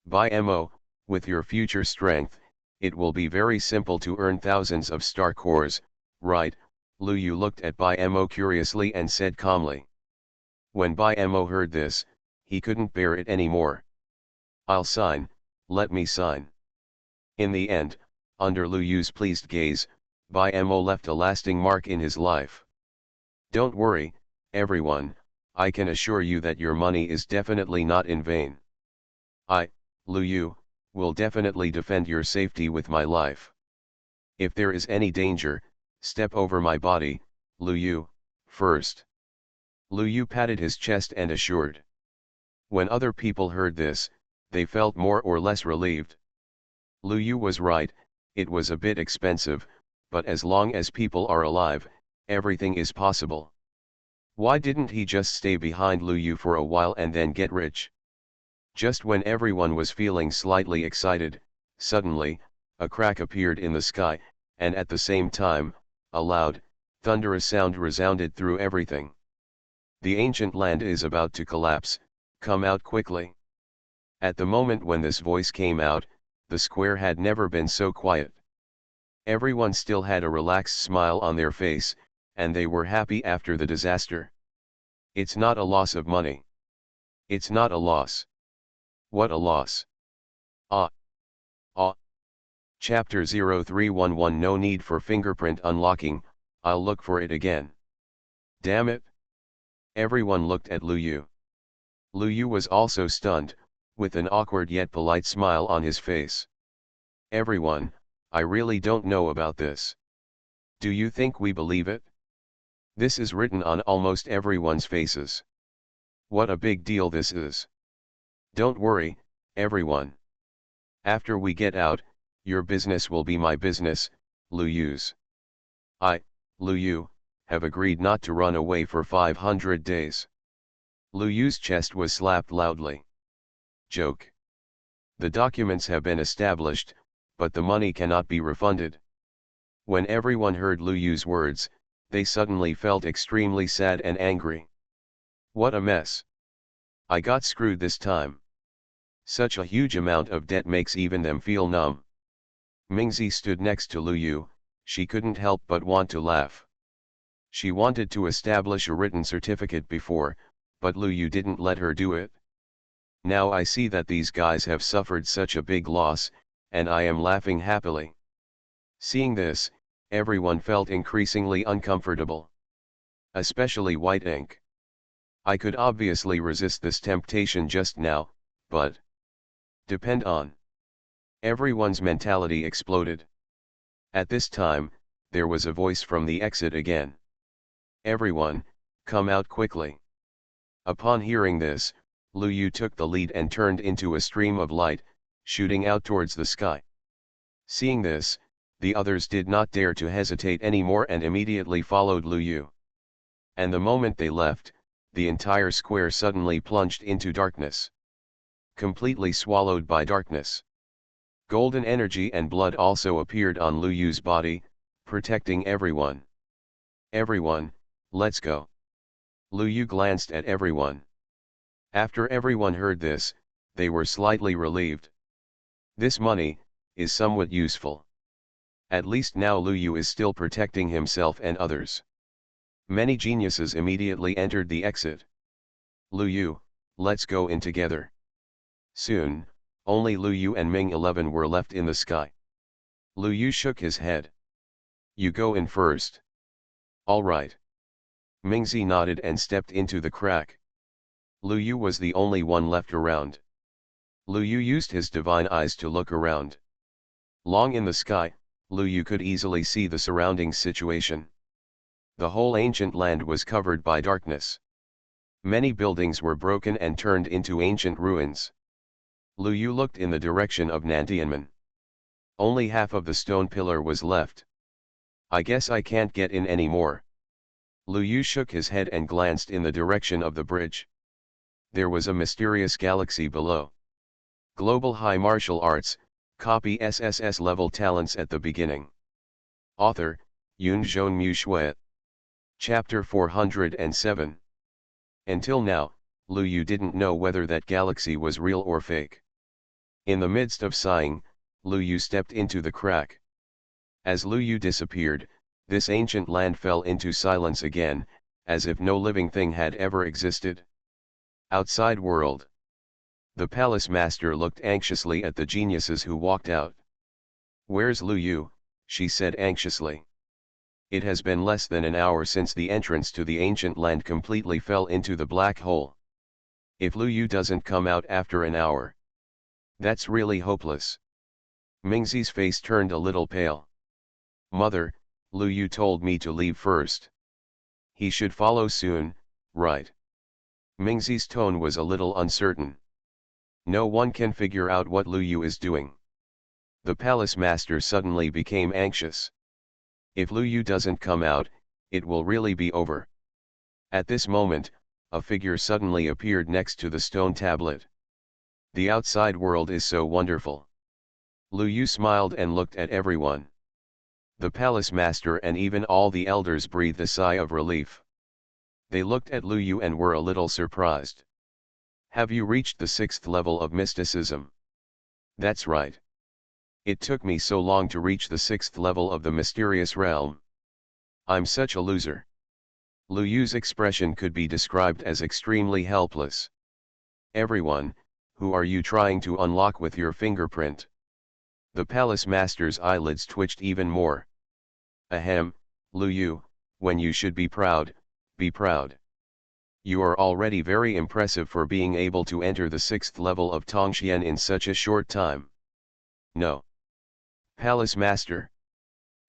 By Mo, with your future strength, it will be very simple to earn thousands of star cores, right? Lu Yu looked at Bai Mo curiously and said calmly. When Bai Mo heard this, he couldn't bear it anymore. I'll sign, let me sign. In the end, under Lu Yu's pleased gaze, Bai Mo left a lasting mark in his life. Don't worry, everyone, I can assure you that your money is definitely not in vain. I, Lu Yu, will definitely defend your safety with my life. If there is any danger, step over my body, Lu Yu, first. Lu Yu patted his chest and assured. When other people heard this, they felt more or less relieved. Lu Yu was right, it was a bit expensive, but as long as people are alive, everything is possible. Why didn't he just stay behind Lu Yu for a while and then get rich? Just when everyone was feeling slightly excited, suddenly, a crack appeared in the sky, and at the same time, a loud, thunderous sound resounded through everything. The ancient land is about to collapse, come out quickly. At the moment when this voice came out, the square had never been so quiet. Everyone still had a relaxed smile on their face, and they were happy after the disaster. It's not a loss of money. It's not a loss. What a loss. Ah. Ah. Chapter 0311 No need for fingerprint unlocking, I'll look for it again. Damn it. Everyone looked at Lu Yu. Lu Yu was also stunned, with an awkward yet polite smile on his face. Everyone, I really don't know about this. Do you think we believe it? This is written on almost everyone's faces. What a big deal this is. Don't worry, everyone. After we get out, your business will be my business, Lu Yu's. I, Lu Yu, have agreed not to run away for 500 days. Lu Yu's chest was slapped loudly. Joke. The documents have been established, but the money cannot be refunded. When everyone heard Lu Yu's words, they suddenly felt extremely sad and angry. What a mess. I got screwed this time. Such a huge amount of debt makes even them feel numb. Mingzi stood next to Lu Yu, she couldn't help but want to laugh. She wanted to establish a written certificate before, but Lu Yu didn't let her do it. Now I see that these guys have suffered such a big loss, and I am laughing happily. Seeing this, everyone felt increasingly uncomfortable. Especially White Ink. I could obviously resist this temptation just now, but depend on. Everyone's mentality exploded. At this time, there was a voice from the exit again. Everyone, come out quickly. Upon hearing this, Lu Yu took the lead and turned into a stream of light, shooting out towards the sky. Seeing this, the others did not dare to hesitate anymore and immediately followed Lu Yu. And the moment they left, the entire square suddenly plunged into darkness. Completely swallowed by darkness. Golden energy and blood also appeared on Lu Yu's body, protecting everyone. Everyone, let's go. Lu Yu glanced at everyone. After everyone heard this, they were slightly relieved. This money is somewhat useful. At least now Lu Yu is still protecting himself and others. Many geniuses immediately entered the exit. Lu Yu, let's go in together. Soon, only Lu Yu and Ming 11 were left in the sky. Lu Yu shook his head. You go in first. All right. Mingzi nodded and stepped into the crack. Lu Yu was the only one left around. Lu Yu used his divine eyes to look around. Long in the sky, Lu Yu could easily see the surrounding situation. The whole ancient land was covered by darkness. Many buildings were broken and turned into ancient ruins. Lu Yu looked in the direction of Nantianmen. Only half of the stone pillar was left. I guess I can't get in anymore. Lu Yu shook his head and glanced in the direction of the bridge. There was a mysterious galaxy below. Global High Martial Arts, copy SSS-level talents at the beginning. Author, Yunzhong Mu Shui. Chapter 407. Until now, Lu Yu didn't know whether that galaxy was real or fake. In the midst of sighing, Lu Yu stepped into the crack. As Lu Yu disappeared, this ancient land fell into silence again, as if no living thing had ever existed. Outside world. The palace master looked anxiously at the geniuses who walked out. Where's Lu Yu? She said anxiously. It has been less than an hour since the entrance to the ancient land completely fell into the black hole. If Lu Yu doesn't come out after an hour, that's really hopeless. Mingzi's face turned a little pale. Mother, Lu Yu told me to leave first. He should follow soon, right? Mingzi's tone was a little uncertain. No one can figure out what Lu Yu is doing. The palace master suddenly became anxious. If Lu Yu doesn't come out, it will really be over. At this moment, a figure suddenly appeared next to the stone tablet. The outside world is so wonderful. Lu Yu smiled and looked at everyone. The palace master and even all the elders breathed a sigh of relief. They looked at Lu Yu and were a little surprised. Have you reached the 6th level of mysticism? That's right. It took me so long to reach the 6th level of the mysterious realm. I'm such a loser. Lu Yu's expression could be described as extremely helpless. Everyone, who are you trying to unlock with your fingerprint? The palace master's eyelids twitched even more. Ahem, Lu Yu, when you should be proud, be proud. You are already very impressive for being able to enter the 6th level of Tongxian in such a short time. No. Palace master.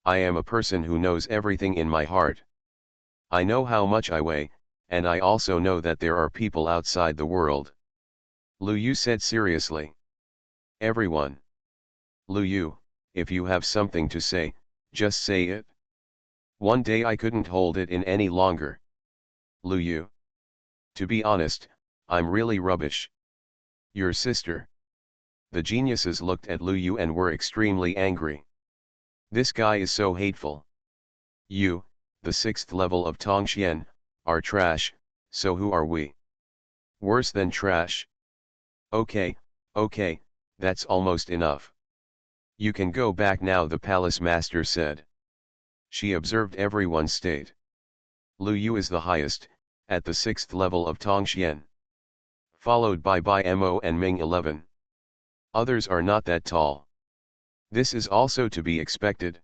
I am a person who knows everything in my heart. I know how much I weigh, and I also know that there are people outside the world. Lu Yu said seriously. Everyone. Lu Yu, if you have something to say, just say it. One day I couldn't hold it in any longer. Lu Yu. To be honest, I'm really rubbish. Your sister. The geniuses looked at Lu Yu and were extremely angry. This guy is so hateful. You, the 6th level of Tongxian, are trash, so who are we? Worse than trash. Okay, that's almost enough. You can go back now, the palace master said. She observed everyone's state. Lu Yu is the highest, at the 6th level of Tongxian. Followed by Mo and Ming 11. Others are not that tall. This is also to be expected.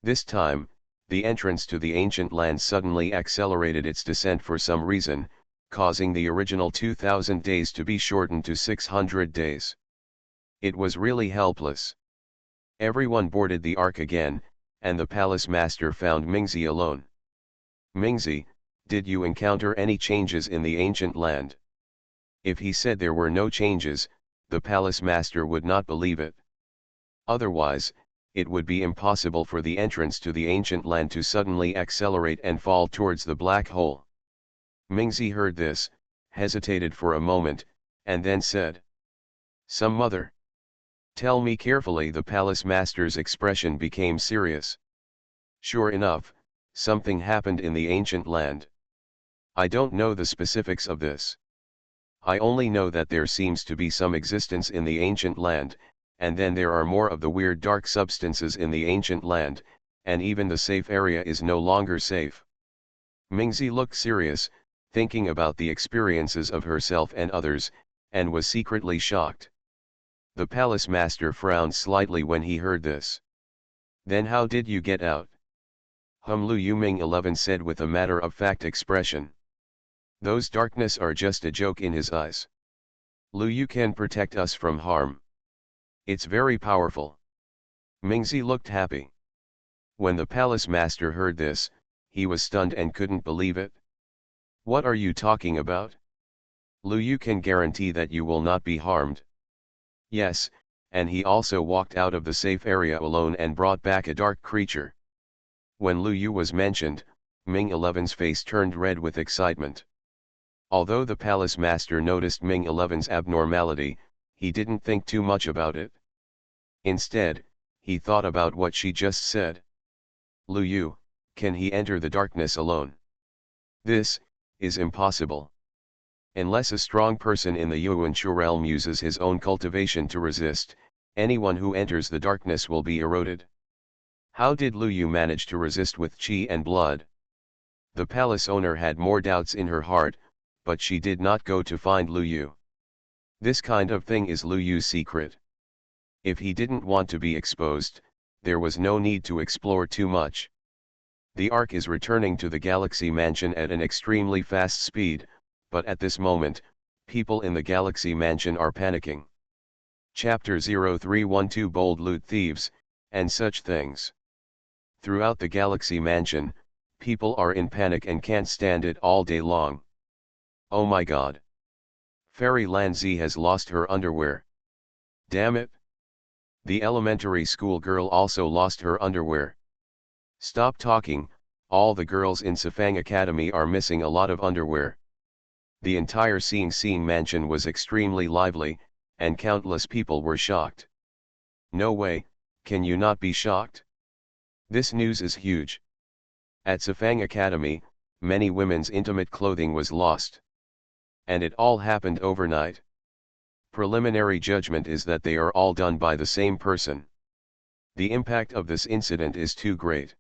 This time, the entrance to the ancient land suddenly accelerated its descent for some reason, causing the original 2000 days to be shortened to 600 days. It was really helpless. Everyone boarded the Ark again, and the palace master found Mingzi alone. Mingzi, did you encounter any changes in the ancient land? If he said there were no changes, the palace master would not believe it. Otherwise, it would be impossible for the entrance to the ancient land to suddenly accelerate and fall towards the black hole. Mingzi heard this, hesitated for a moment, and then said, "Some mother. Tell me carefully." The palace master's expression became serious. "Sure enough, something happened in the ancient land. I don't know the specifics of this. I only know that there seems to be some existence in the ancient land, and then there are more of the weird dark substances in the ancient land, and even the safe area is no longer safe." Mingzi looked serious, thinking about the experiences of herself and others, and was secretly shocked. The palace master frowned slightly when he heard this. "Then how did you get out?" Lu Yuming 11 said with a matter-of-fact expression. "Those darkness are just a joke in his eyes. Lu Yu can protect us from harm. It's very powerful." Mingzi looked happy. When the palace master heard this, he was stunned and couldn't believe it. "What are you talking about? Lu Yu can guarantee that you will not be harmed." "Yes, and he also walked out of the safe area alone and brought back a dark creature." When Lu Yu was mentioned, Ming 11's face turned red with excitement. Although the palace master noticed Ming 11's abnormality, he didn't think too much about it. Instead, he thought about what she just said. "Lu Yu, can he enter the darkness alone? This is impossible. Unless a strong person in the Yuan-Shu realm uses his own cultivation to resist, anyone who enters the darkness will be eroded. How did Lu Yu manage to resist with qi and blood?" The palace owner had more doubts in her heart, but she did not go to find Lu Yu. This kind of thing is Lu Yu's secret. If he didn't want to be exposed, there was no need to explore too much. The Ark is returning to the Galaxy Mansion at an extremely fast speed, but at this moment, people in the Galaxy Mansion are panicking. Chapter 0312 Bold Loot Thieves, and such things. Throughout the Galaxy Mansion, people are in panic and can't stand it all day long. "Oh my god. Fairyland Z has lost her underwear. Damn it. The elementary school girl also lost her underwear. Stop talking, all the girls in SpecialAbilities are missing a lot of underwear." The entire Seeing Mansion was extremely lively, and countless people were shocked. "No way, can you not be shocked? This news is huge. At SpecialAbilities, many women's intimate clothing was lost. And it all happened overnight. Preliminary judgment is that they are all done by the same person. The impact of this incident is too great.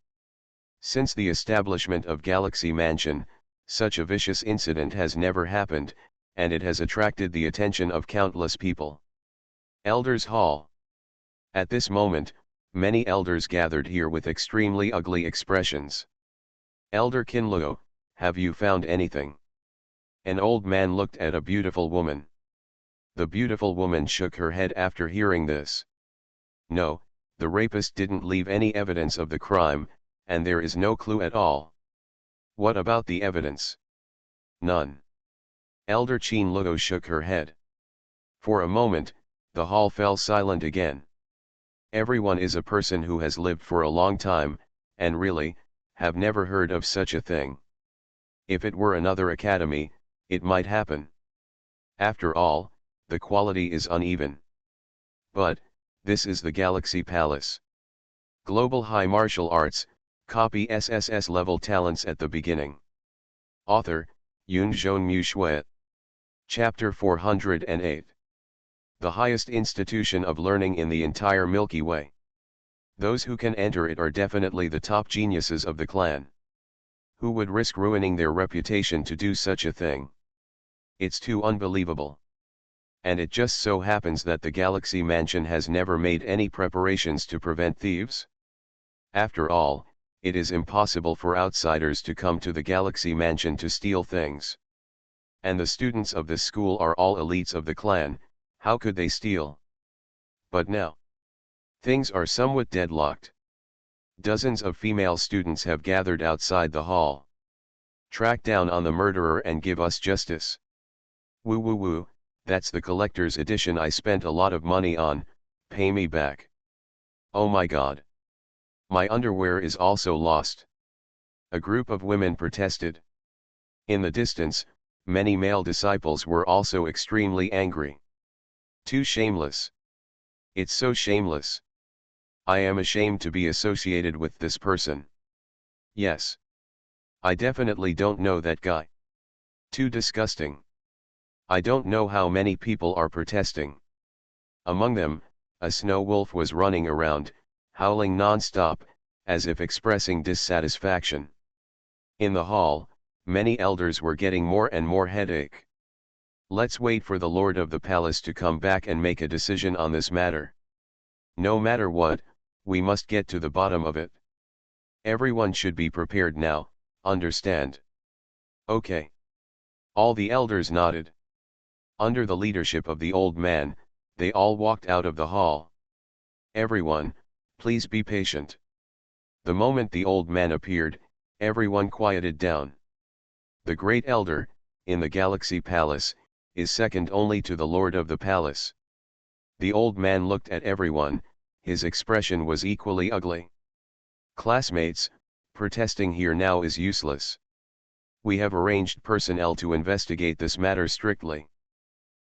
Since the establishment of Galaxy Mansion, such a vicious incident has never happened, and it has attracted the attention of countless people." Elders Hall. At this moment, many elders gathered here with extremely ugly expressions. "Elder Kinluo, have you found anything?" An old man looked at a beautiful woman. The beautiful woman shook her head after hearing this. "No, the rapist didn't leave any evidence of the crime, and there is no clue at all." "What about the evidence?" "None." Elder Qin Luo shook her head. For a moment, the hall fell silent again. Everyone is a person who has lived for a long time, and really, have never heard of such a thing. If it were another academy, it might happen. After all, the quality is uneven. But, this is the Galaxy Palace. Global High Martial Arts, copy SSS-level talents at the beginning. Author, Yunzhong Mu Shui. Chapter 408. The highest institution of learning in the entire Milky Way. Those who can enter it are definitely the top geniuses of the clan. Who would risk ruining their reputation to do such a thing? It's too unbelievable. And it just so happens that the Galaxy Mansion has never made any preparations to prevent thieves. After all, it is impossible for outsiders to come to the Galaxy Mansion to steal things. And the students of this school are all elites of the clan, how could they steal? But now, things are somewhat deadlocked. Dozens of female students have gathered outside the hall. Track down on the murderer and give us justice. Woo woo woo, that's the collector's edition I spent a lot of money on, pay me back. Oh my god. My underwear is also lost. A group of women protested. In the distance, many male disciples were also extremely angry. Too shameless. It's so shameless. I am ashamed to be associated with this person. Yes. I definitely don't know that guy. Too disgusting. I don't know how many people are protesting. Among them, a snow wolf was running around, howling non-stop, as if expressing dissatisfaction. In the hall, many elders were getting more and more headache. Let's wait for the Lord of the Palace to come back and make a decision on this matter. No matter what, we must get to the bottom of it. Everyone should be prepared now, understand? Okay. All the elders nodded. Under the leadership of the old man, they all walked out of the hall. Everyone, please be patient. The moment the old man appeared, everyone quieted down. The great elder, in the Galaxy Palace, is second only to the Lord of the Palace. The old man looked at everyone, his expression was equally ugly. Classmates, protesting here now is useless. We have arranged personnel to investigate this matter strictly.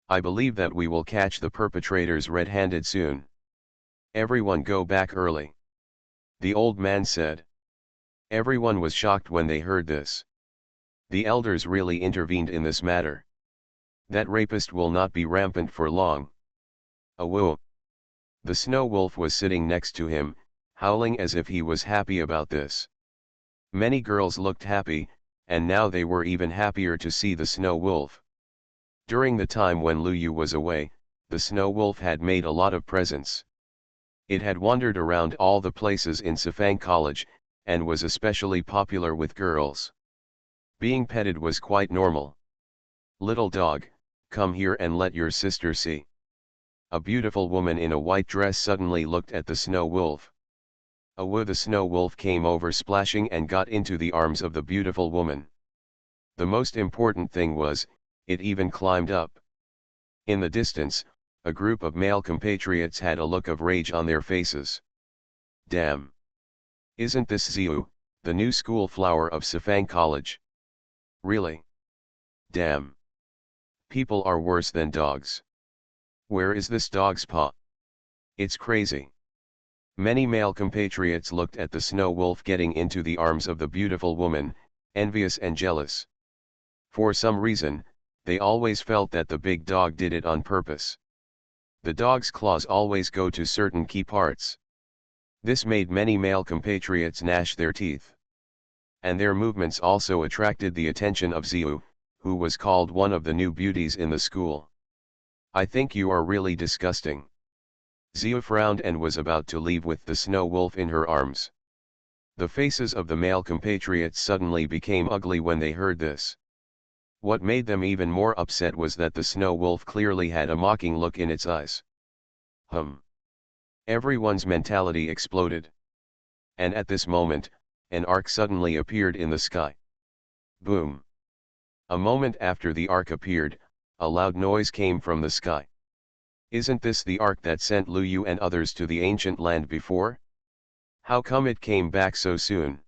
I believe that we will catch the perpetrators red-handed soon. Everyone go back early. The old man said. Everyone was shocked when they heard this. The elders really intervened in this matter. That rapist will not be rampant for long. Awoo. The snow wolf was sitting next to him, howling as if he was happy about this. Many girls looked happy, and now they were even happier to see the snow wolf. During the time when Lu Yu was away, the snow wolf had made a lot of presents. It had wandered around all the places in Sifang College, and was especially popular with girls. Being petted was quite normal. Little dog, come here and let your sister see. A beautiful woman in a white dress suddenly looked at the snow wolf. Awoo, the snow wolf came over splashing and got into the arms of the beautiful woman. The most important thing was, it even climbed up. In the distance, a group of male compatriots had a look of rage on their faces. Damn! Isn't this Ziu, the new school flower of Sifang College? Really? Damn! People are worse than dogs. Where is this dog's paw? It's crazy. Many male compatriots looked at the snow wolf getting into the arms of the beautiful woman, envious and jealous. For some reason, they always felt that the big dog did it on purpose. The dog's claws always go to certain key parts. This made many male compatriots gnash their teeth. And their movements also attracted the attention of Ziu, who was called one of the new beauties in the school. I think you are really disgusting. Ziu frowned and was about to leave with the snow wolf in her arms. The faces of the male compatriots suddenly became ugly when they heard this. What made them even more upset was that the snow wolf clearly had a mocking look in its eyes. Everyone's mentality exploded. And at this moment, an arc suddenly appeared in the sky. Boom! A moment after the arc appeared, a loud noise came from the sky. Isn't this the arc that sent Lu Yu and others to the ancient land before? How come it came back so soon?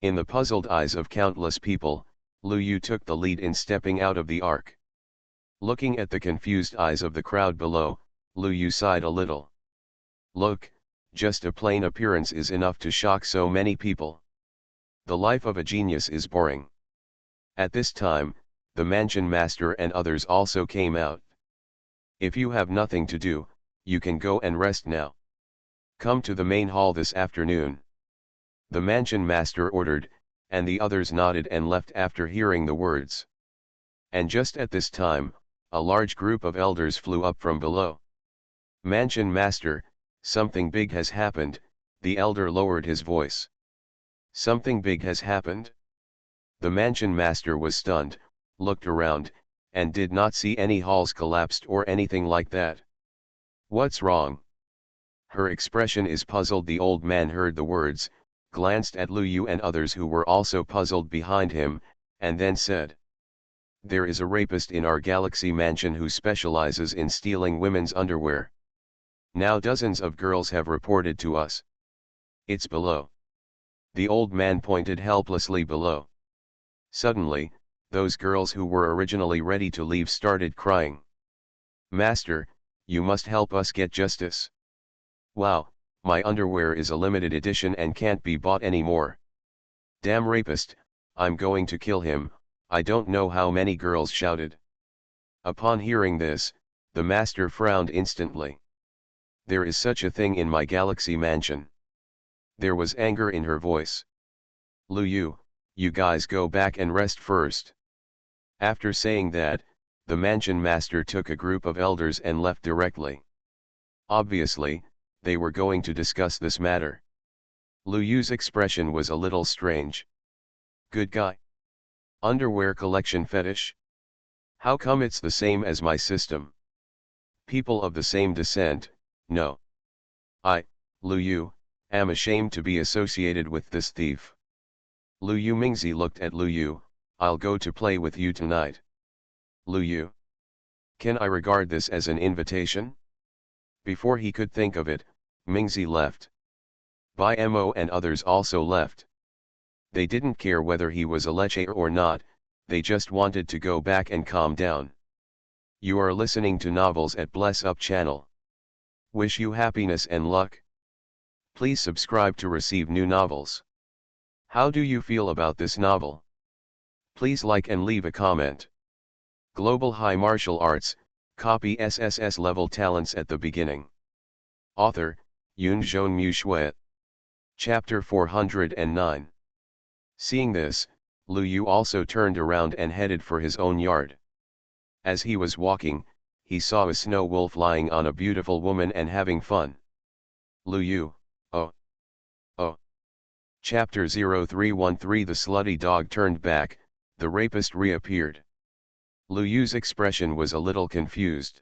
In the puzzled eyes of countless people, Lu Yu took the lead in stepping out of the arc. Looking at the confused eyes of the crowd below, Lu Yu sighed a little. Look, just a plain appearance is enough to shock so many people. The life of a genius is boring. At this time, the mansion master and others also came out. If you have nothing to do, you can go and rest now. Come to the main hall this afternoon. The mansion master ordered, and the others nodded and left after hearing the words. And just at this time, a large group of elders flew up from below. Mansion master, something big has happened, the elder lowered his voice. Something big has happened? The mansion master was stunned, looked around, and did not see any halls collapsed or anything like that. What's wrong? Her expression is puzzled. The old man heard the words, glanced at Lu Yu and others who were also puzzled behind him, and then said, "There is a rapist in our galaxy mansion who specializes in stealing women's underwear. Now dozens of girls have reported to us. It's below." The old man pointed helplessly below. Suddenly, those girls who were originally ready to leave started crying. "Master, you must help us get justice. Wow, my underwear is a limited edition and can't be bought anymore. Damn rapist, I'm going to kill him." I don't know how many girls shouted. Upon hearing this, the master frowned instantly. "There is such a thing in my galaxy mansion." There was anger in her voice. "Lu Yu, you guys go back and rest first." After saying that, the mansion master took a group of elders and left directly. Obviously, they were going to discuss this matter. Lu Yu's expression was a little strange. "Good guy? Underwear collection fetish? How come it's the same as my system? People of the same descent, no. I, Lu Yu, am ashamed to be associated with this thief." Lu Yu Mingzi looked at Lu Yu. "I'll go to play with you tonight." "Lu Yu? Can I regard this as an invitation?" Before he could think of it, Mingzi left. Bai Mo and others also left. They didn't care whether he was a lecher or not, they just wanted to go back and calm down. You are listening to Novels at Bless Up channel. Wish you happiness and luck. Please subscribe to receive new novels. How do you feel about this novel? Please like and leave a comment. Global High Martial Arts, copy SSS level talents at the beginning. Author, Yun Zhon Mu Shui. Chapter 409. Seeing this, Lu Yu also turned around and headed for his own yard. As he was walking, he saw a snow wolf lying on a beautiful woman and having fun. Lu Yu, oh. Oh. Chapter 0313. The slutty dog turned back, the rapist reappeared. Lu Yu's expression was a little confused.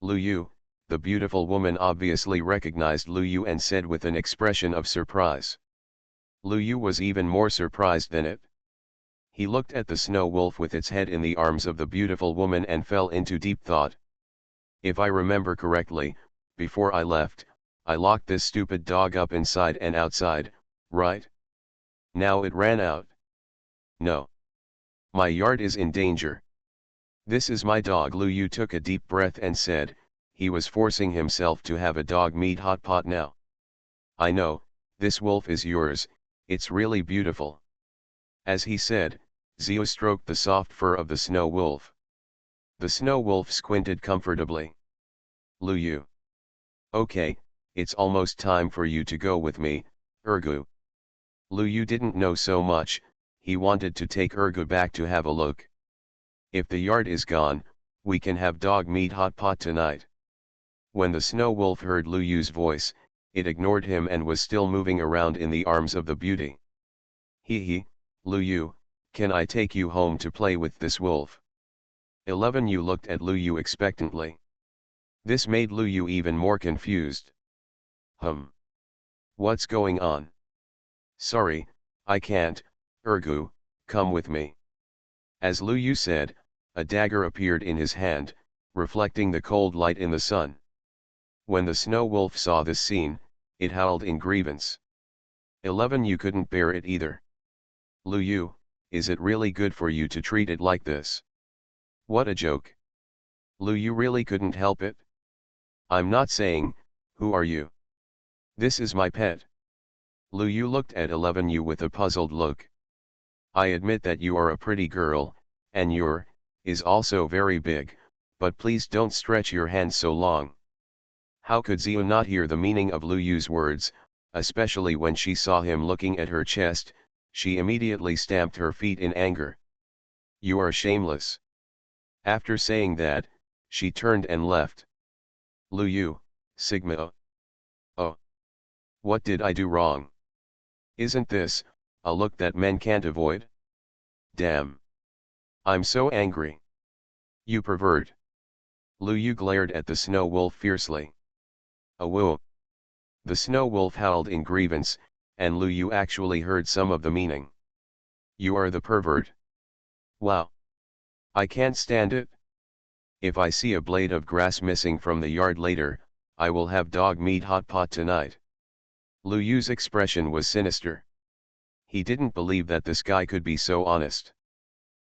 Lu Yu, the beautiful woman obviously recognized Lu Yu and said with an expression of surprise. Lu Yu was even more surprised than it. He looked at the snow wolf with its head in the arms of the beautiful woman and fell into deep thought. If I remember correctly, before I left, I locked this stupid dog up inside and outside, right? Now it ran out. No. My yard is in danger. This is my dog. Lu Yu took a deep breath and said, he was forcing himself to have a dog meat hot pot now. I know, this wolf is yours, it's really beautiful. As he said, Zio stroked the soft fur of the snow wolf. The snow wolf squinted comfortably. Lu Yu. Okay, it's almost time for you to go with me, Ergu. Lu Yu didn't know so much, he wanted to take Ergu back to have a look. If the yard is gone, we can have dog meat hot pot tonight. When the snow wolf heard Lu Yu's voice, it ignored him and was still moving around in the arms of the beauty. Hee, Lu Yu, can I take you home to play with this wolf? 11. Yu looked at Lu Yu expectantly. This made Lu Yu even more confused. What's going on? Sorry, I can't, Ergu, come with me. As Lu Yu said, a dagger appeared in his hand, reflecting the cold light in the sun. When the snow wolf saw this scene, it howled in grievance. 11. You couldn't bear it either. Lu Yu, is it really good for you to treat it like this? What a joke. Lu Yu really couldn't help it. I'm not saying, who are you? This is my pet. Lu Yu looked at 11 Yu with a puzzled look. I admit that you are a pretty girl, and your, is also very big, but please don't stretch your hands so long. How could Zio not hear the meaning of Lu Yu's words, especially when she saw him looking at her chest? She immediately stamped her feet in anger. You are shameless. After saying that, she turned and left. Lu Yu, Sigma. Oh. What did I do wrong? Isn't this a look that men can't avoid? Damn. I'm so angry. You pervert. Lu Yu glared at the snow wolf fiercely. Awoo. The snow wolf howled in grievance, and Lu Yu actually heard some of the meaning. You are the pervert. Wow. I can't stand it. If I see a blade of grass missing from the yard later, I will have dog meat hot pot tonight. Lu Yu's expression was sinister. He didn't believe that this guy could be so honest.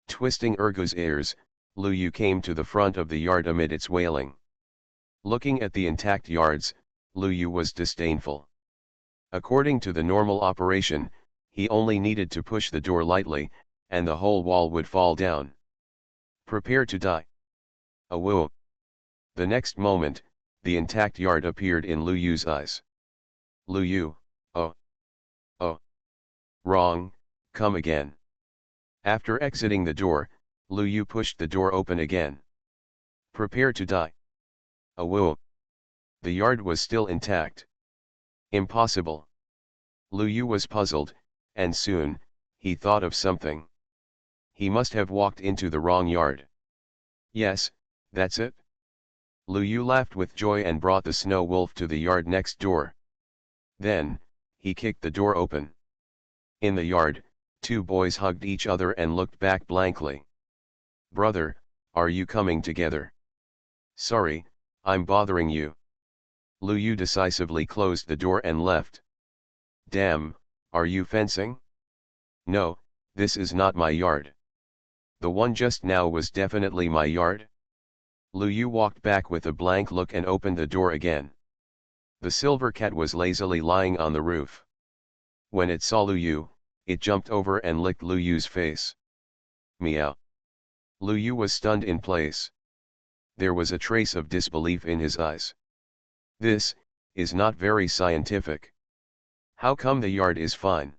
Twisting Ergu's ears, Lu Yu came to the front of the yard amid its wailing. Looking at the intact yards, Lu Yu was disdainful. According to the normal operation, he only needed to push the door lightly, and the whole wall would fall down. Prepare to die. Awoo. The next moment, the intact yard appeared in Lu Yu's eyes. Lu Yu, oh. Oh. Wrong, come again. After exiting the door, Lu Yu pushed the door open again. Prepare to die. Awoo. The yard was still intact. Impossible. Lu Yu was puzzled, and soon, he thought of something. He must have walked into the wrong yard. Yes, that's it. Lu Yu laughed with joy and brought the snow wolf to the yard next door. Then, he kicked the door open. In the yard, two boys hugged each other and looked back blankly. Brother, are you coming together? Sorry, I'm bothering you. Lu Yu decisively closed the door and left. Damn, are you fencing? No, this is not my yard. The one just now was definitely my yard. Lu Yu walked back with a blank look and opened the door again. The silver cat was lazily lying on the roof. When it saw Lu Yu, it jumped over and licked Lu Yu's face. Meow. Lu Yu was stunned in place. There was a trace of disbelief in his eyes. This is not very scientific. How come the yard is fine?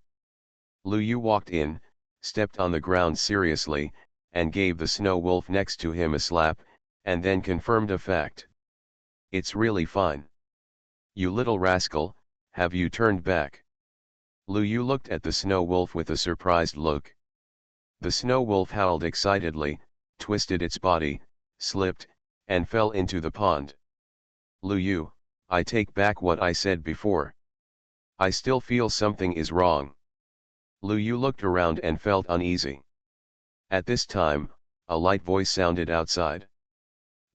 Lu Yu walked in, stepped on the ground seriously, and gave the snow wolf next to him a slap, and then confirmed a fact. It's really fine. You little rascal, have you turned back? Lu Yu looked at the snow wolf with a surprised look. The snow wolf howled excitedly, twisted its body, slipped, and fell into the pond. Lu Yu, I take back what I said before. I still feel something is wrong. Lu Yu looked around and felt uneasy. At this time, a light voice sounded outside.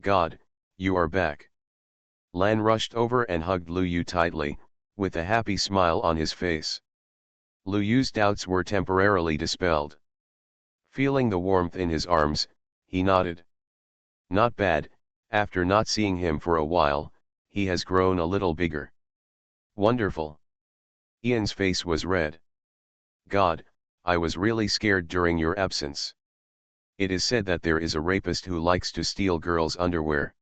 God, you are back. Lan rushed over and hugged Lu Yu tightly, with a happy smile on his face. Lu Yu's doubts were temporarily dispelled. Feeling the warmth in his arms, he nodded. Not bad, after not seeing him for a while, he has grown a little bigger. Wonderful. Ian's face was red. God, I was really scared during your absence. It is said that there is a rapist who likes to steal girls' underwear.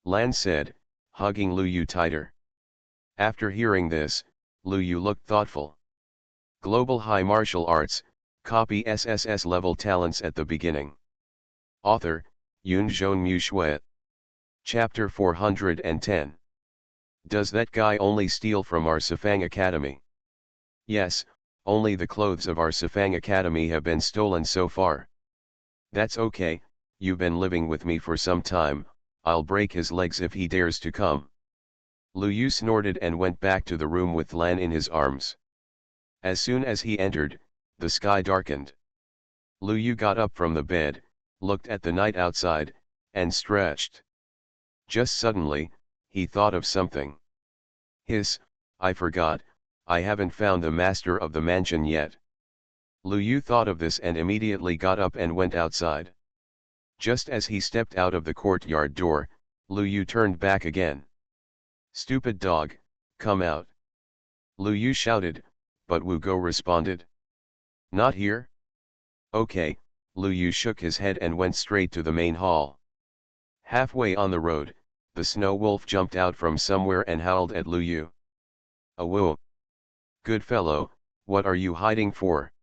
Lan said, hugging Lu Yu tighter. After hearing this, Lu Yu looked thoughtful. Global High Martial Arts, copy SSS-level talents at the beginning. Author, Yunzhong Shui. Chapter 410. Does that guy only steal from our Sifang Academy? Yes, only the clothes of our Sifang Academy have been stolen so far. That's okay, you've been living with me for some time, I'll break his legs if he dares to come. Lu Yu snorted and went back to the room with Lan in his arms. As soon as he entered, the sky darkened. Lu Yu got up from the bed, looked at the night outside, and stretched. Just suddenly, he thought of something. Hiss, I forgot, I haven't found the master of the mansion yet. Lu Yu thought of this and immediately got up and went outside. Just as he stepped out of the courtyard door, Lu Yu turned back again. Stupid dog, come out. Lu Yu shouted, but Wu Go responded. Not here? Okay, Lu Yu shook his head and went straight to the main hall. Halfway on the road, the snow wolf jumped out from somewhere and howled at Lu Yu. Awoo. Good fellow, what are you hiding for?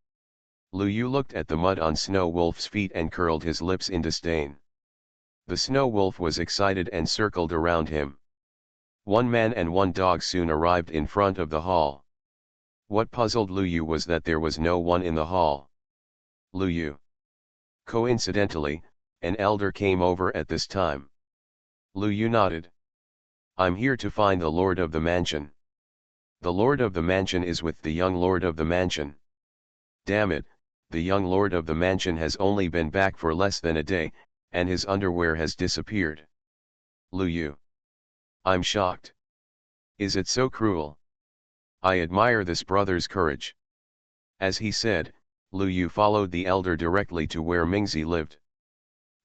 Lu Yu looked at the mud on Snow Wolf's feet and curled his lips in disdain. The Snow Wolf was excited and circled around him. One man and one dog soon arrived in front of the hall. What puzzled Lu Yu was that there was no one in the hall. Lu Yu. Coincidentally, an elder came over at this time. Lu Yu nodded. I'm here to find the lord of the mansion. The lord of the mansion is with the young lord of the mansion. Damn it, the young lord of the mansion has only been back for less than a day, and his underwear has disappeared. Lu Yu. I'm shocked. Is it so cruel? I admire this brother's courage. As he said, Lu Yu followed the elder directly to where Mingzi lived.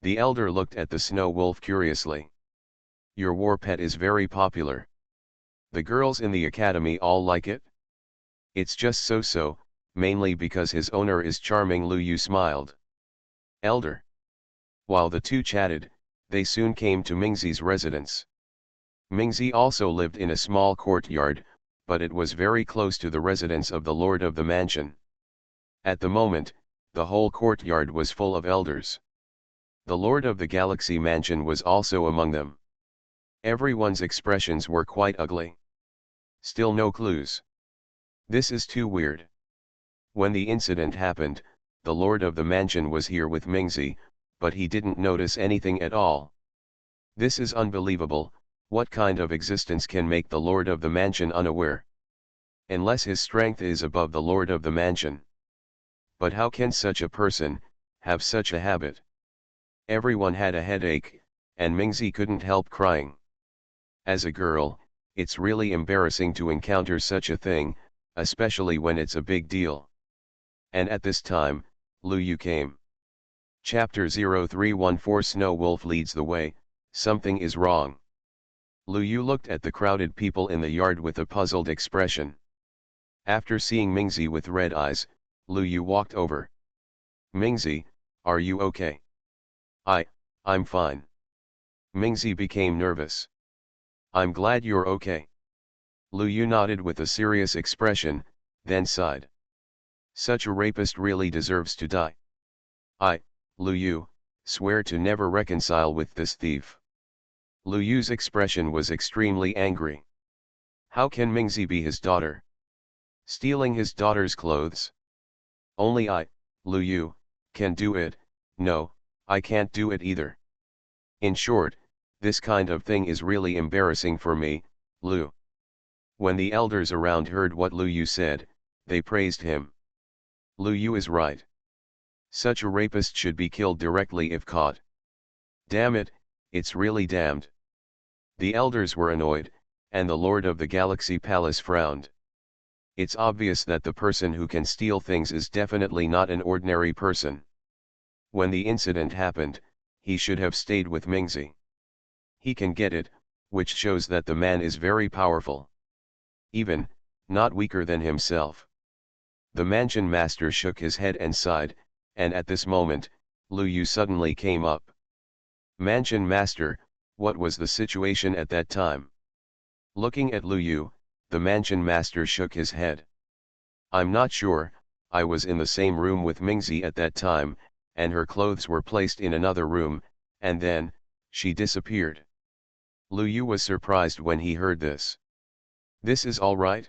The elder looked at the snow wolf curiously. Your war pet is very popular. The girls in the academy all like it? It's just so-so, mainly because his owner is charming. Lu Yu smiled. Elder. While the two chatted, they soon came to Mingzi's residence. Mingzi also lived in a small courtyard, but it was very close to the residence of the lord of the mansion. At the moment, the whole courtyard was full of elders. The lord of the galaxy mansion was also among them. Everyone's expressions were quite ugly. Still no clues. This is too weird. When the incident happened, the lord of the mansion was here with Mingzi, but he didn't notice anything at all. This is unbelievable. What kind of existence can make the lord of the mansion unaware? Unless his strength is above the lord of the mansion. But how can such a person have such a habit? Everyone had a headache, and Mingzi couldn't help crying. As a girl, it's really embarrassing to encounter such a thing, especially when it's a big deal. And at this time, Lu Yu came. Chapter 0314 Snow Wolf leads the way. Something is wrong. Lu Yu looked at the crowded people in the yard with a puzzled expression. After seeing Mingzi with red eyes, Lu Yu walked over. Mingzi, are you okay? I'm fine. Mingzi became nervous. I'm glad you're okay. Lu Yu nodded with a serious expression, then sighed. Such a rapist really deserves to die. Lu Yu, swear to never reconcile with this thief. Lu Yu's expression was extremely angry. How can Mingzi be his daughter? Stealing his daughter's clothes? Only Lu Yu, can do it. No, I can't do it either. In short, this kind of thing is really embarrassing for me, Lu. When the elders around heard what Lu Yu said, they praised him. Lu Yu is right. Such a rapist should be killed directly if caught. Damn it, it's really damned. The elders were annoyed, and the lord of the galaxy palace frowned. It's obvious that the person who can steal things is definitely not an ordinary person. When the incident happened, he should have stayed with Mingzi. He can get it, which shows that the man is very powerful. Even, not weaker than himself. The mansion master shook his head and sighed, and at this moment, Lu Yu suddenly came up. Mansion master, what was the situation at that time? Looking at Lu Yu, the mansion master shook his head. I'm not sure, I was in the same room with Mingzi at that time, and her clothes were placed in another room, and then, she disappeared. Lu Yu was surprised when he heard this. This is all right?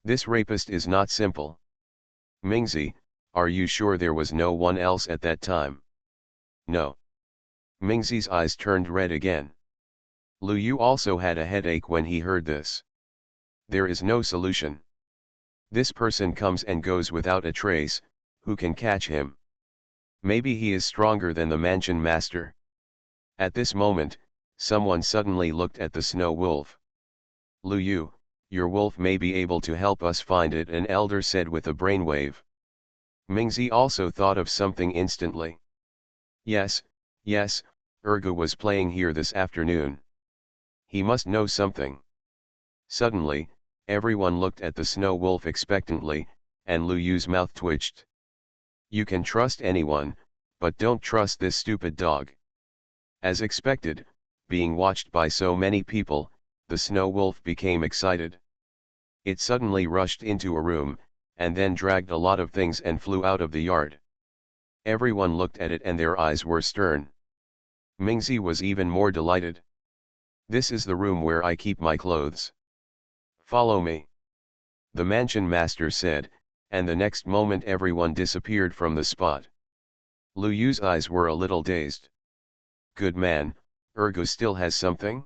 This rapist is not simple. Mingzi, are you sure there was no one else at that time? No. Mingzi's eyes turned red again. Lu Yu also had a headache when he heard this. There is no solution. This person comes and goes without a trace, who can catch him? Maybe he is stronger than the mansion master. At this moment, someone suddenly looked at the snow wolf. Lu Yu, your wolf may be able to help us find it, an elder said with a brainwave. Mingzi also thought of something instantly. Yes, Urga was playing here this afternoon. He must know something. Suddenly, everyone looked at the snow wolf expectantly, and Lu Yu's mouth twitched. You can trust anyone, but don't trust this stupid dog. As expected, being watched by so many people, the snow wolf became excited. It suddenly rushed into a room, and then dragged a lot of things and flew out of the yard. Everyone looked at it and their eyes were stern. Mingzi was even more delighted. This is the room where I keep my clothes. Follow me. The mansion master said, and the next moment everyone disappeared from the spot. Lu Yu's eyes were a little dazed. Good man, Ergo still has something?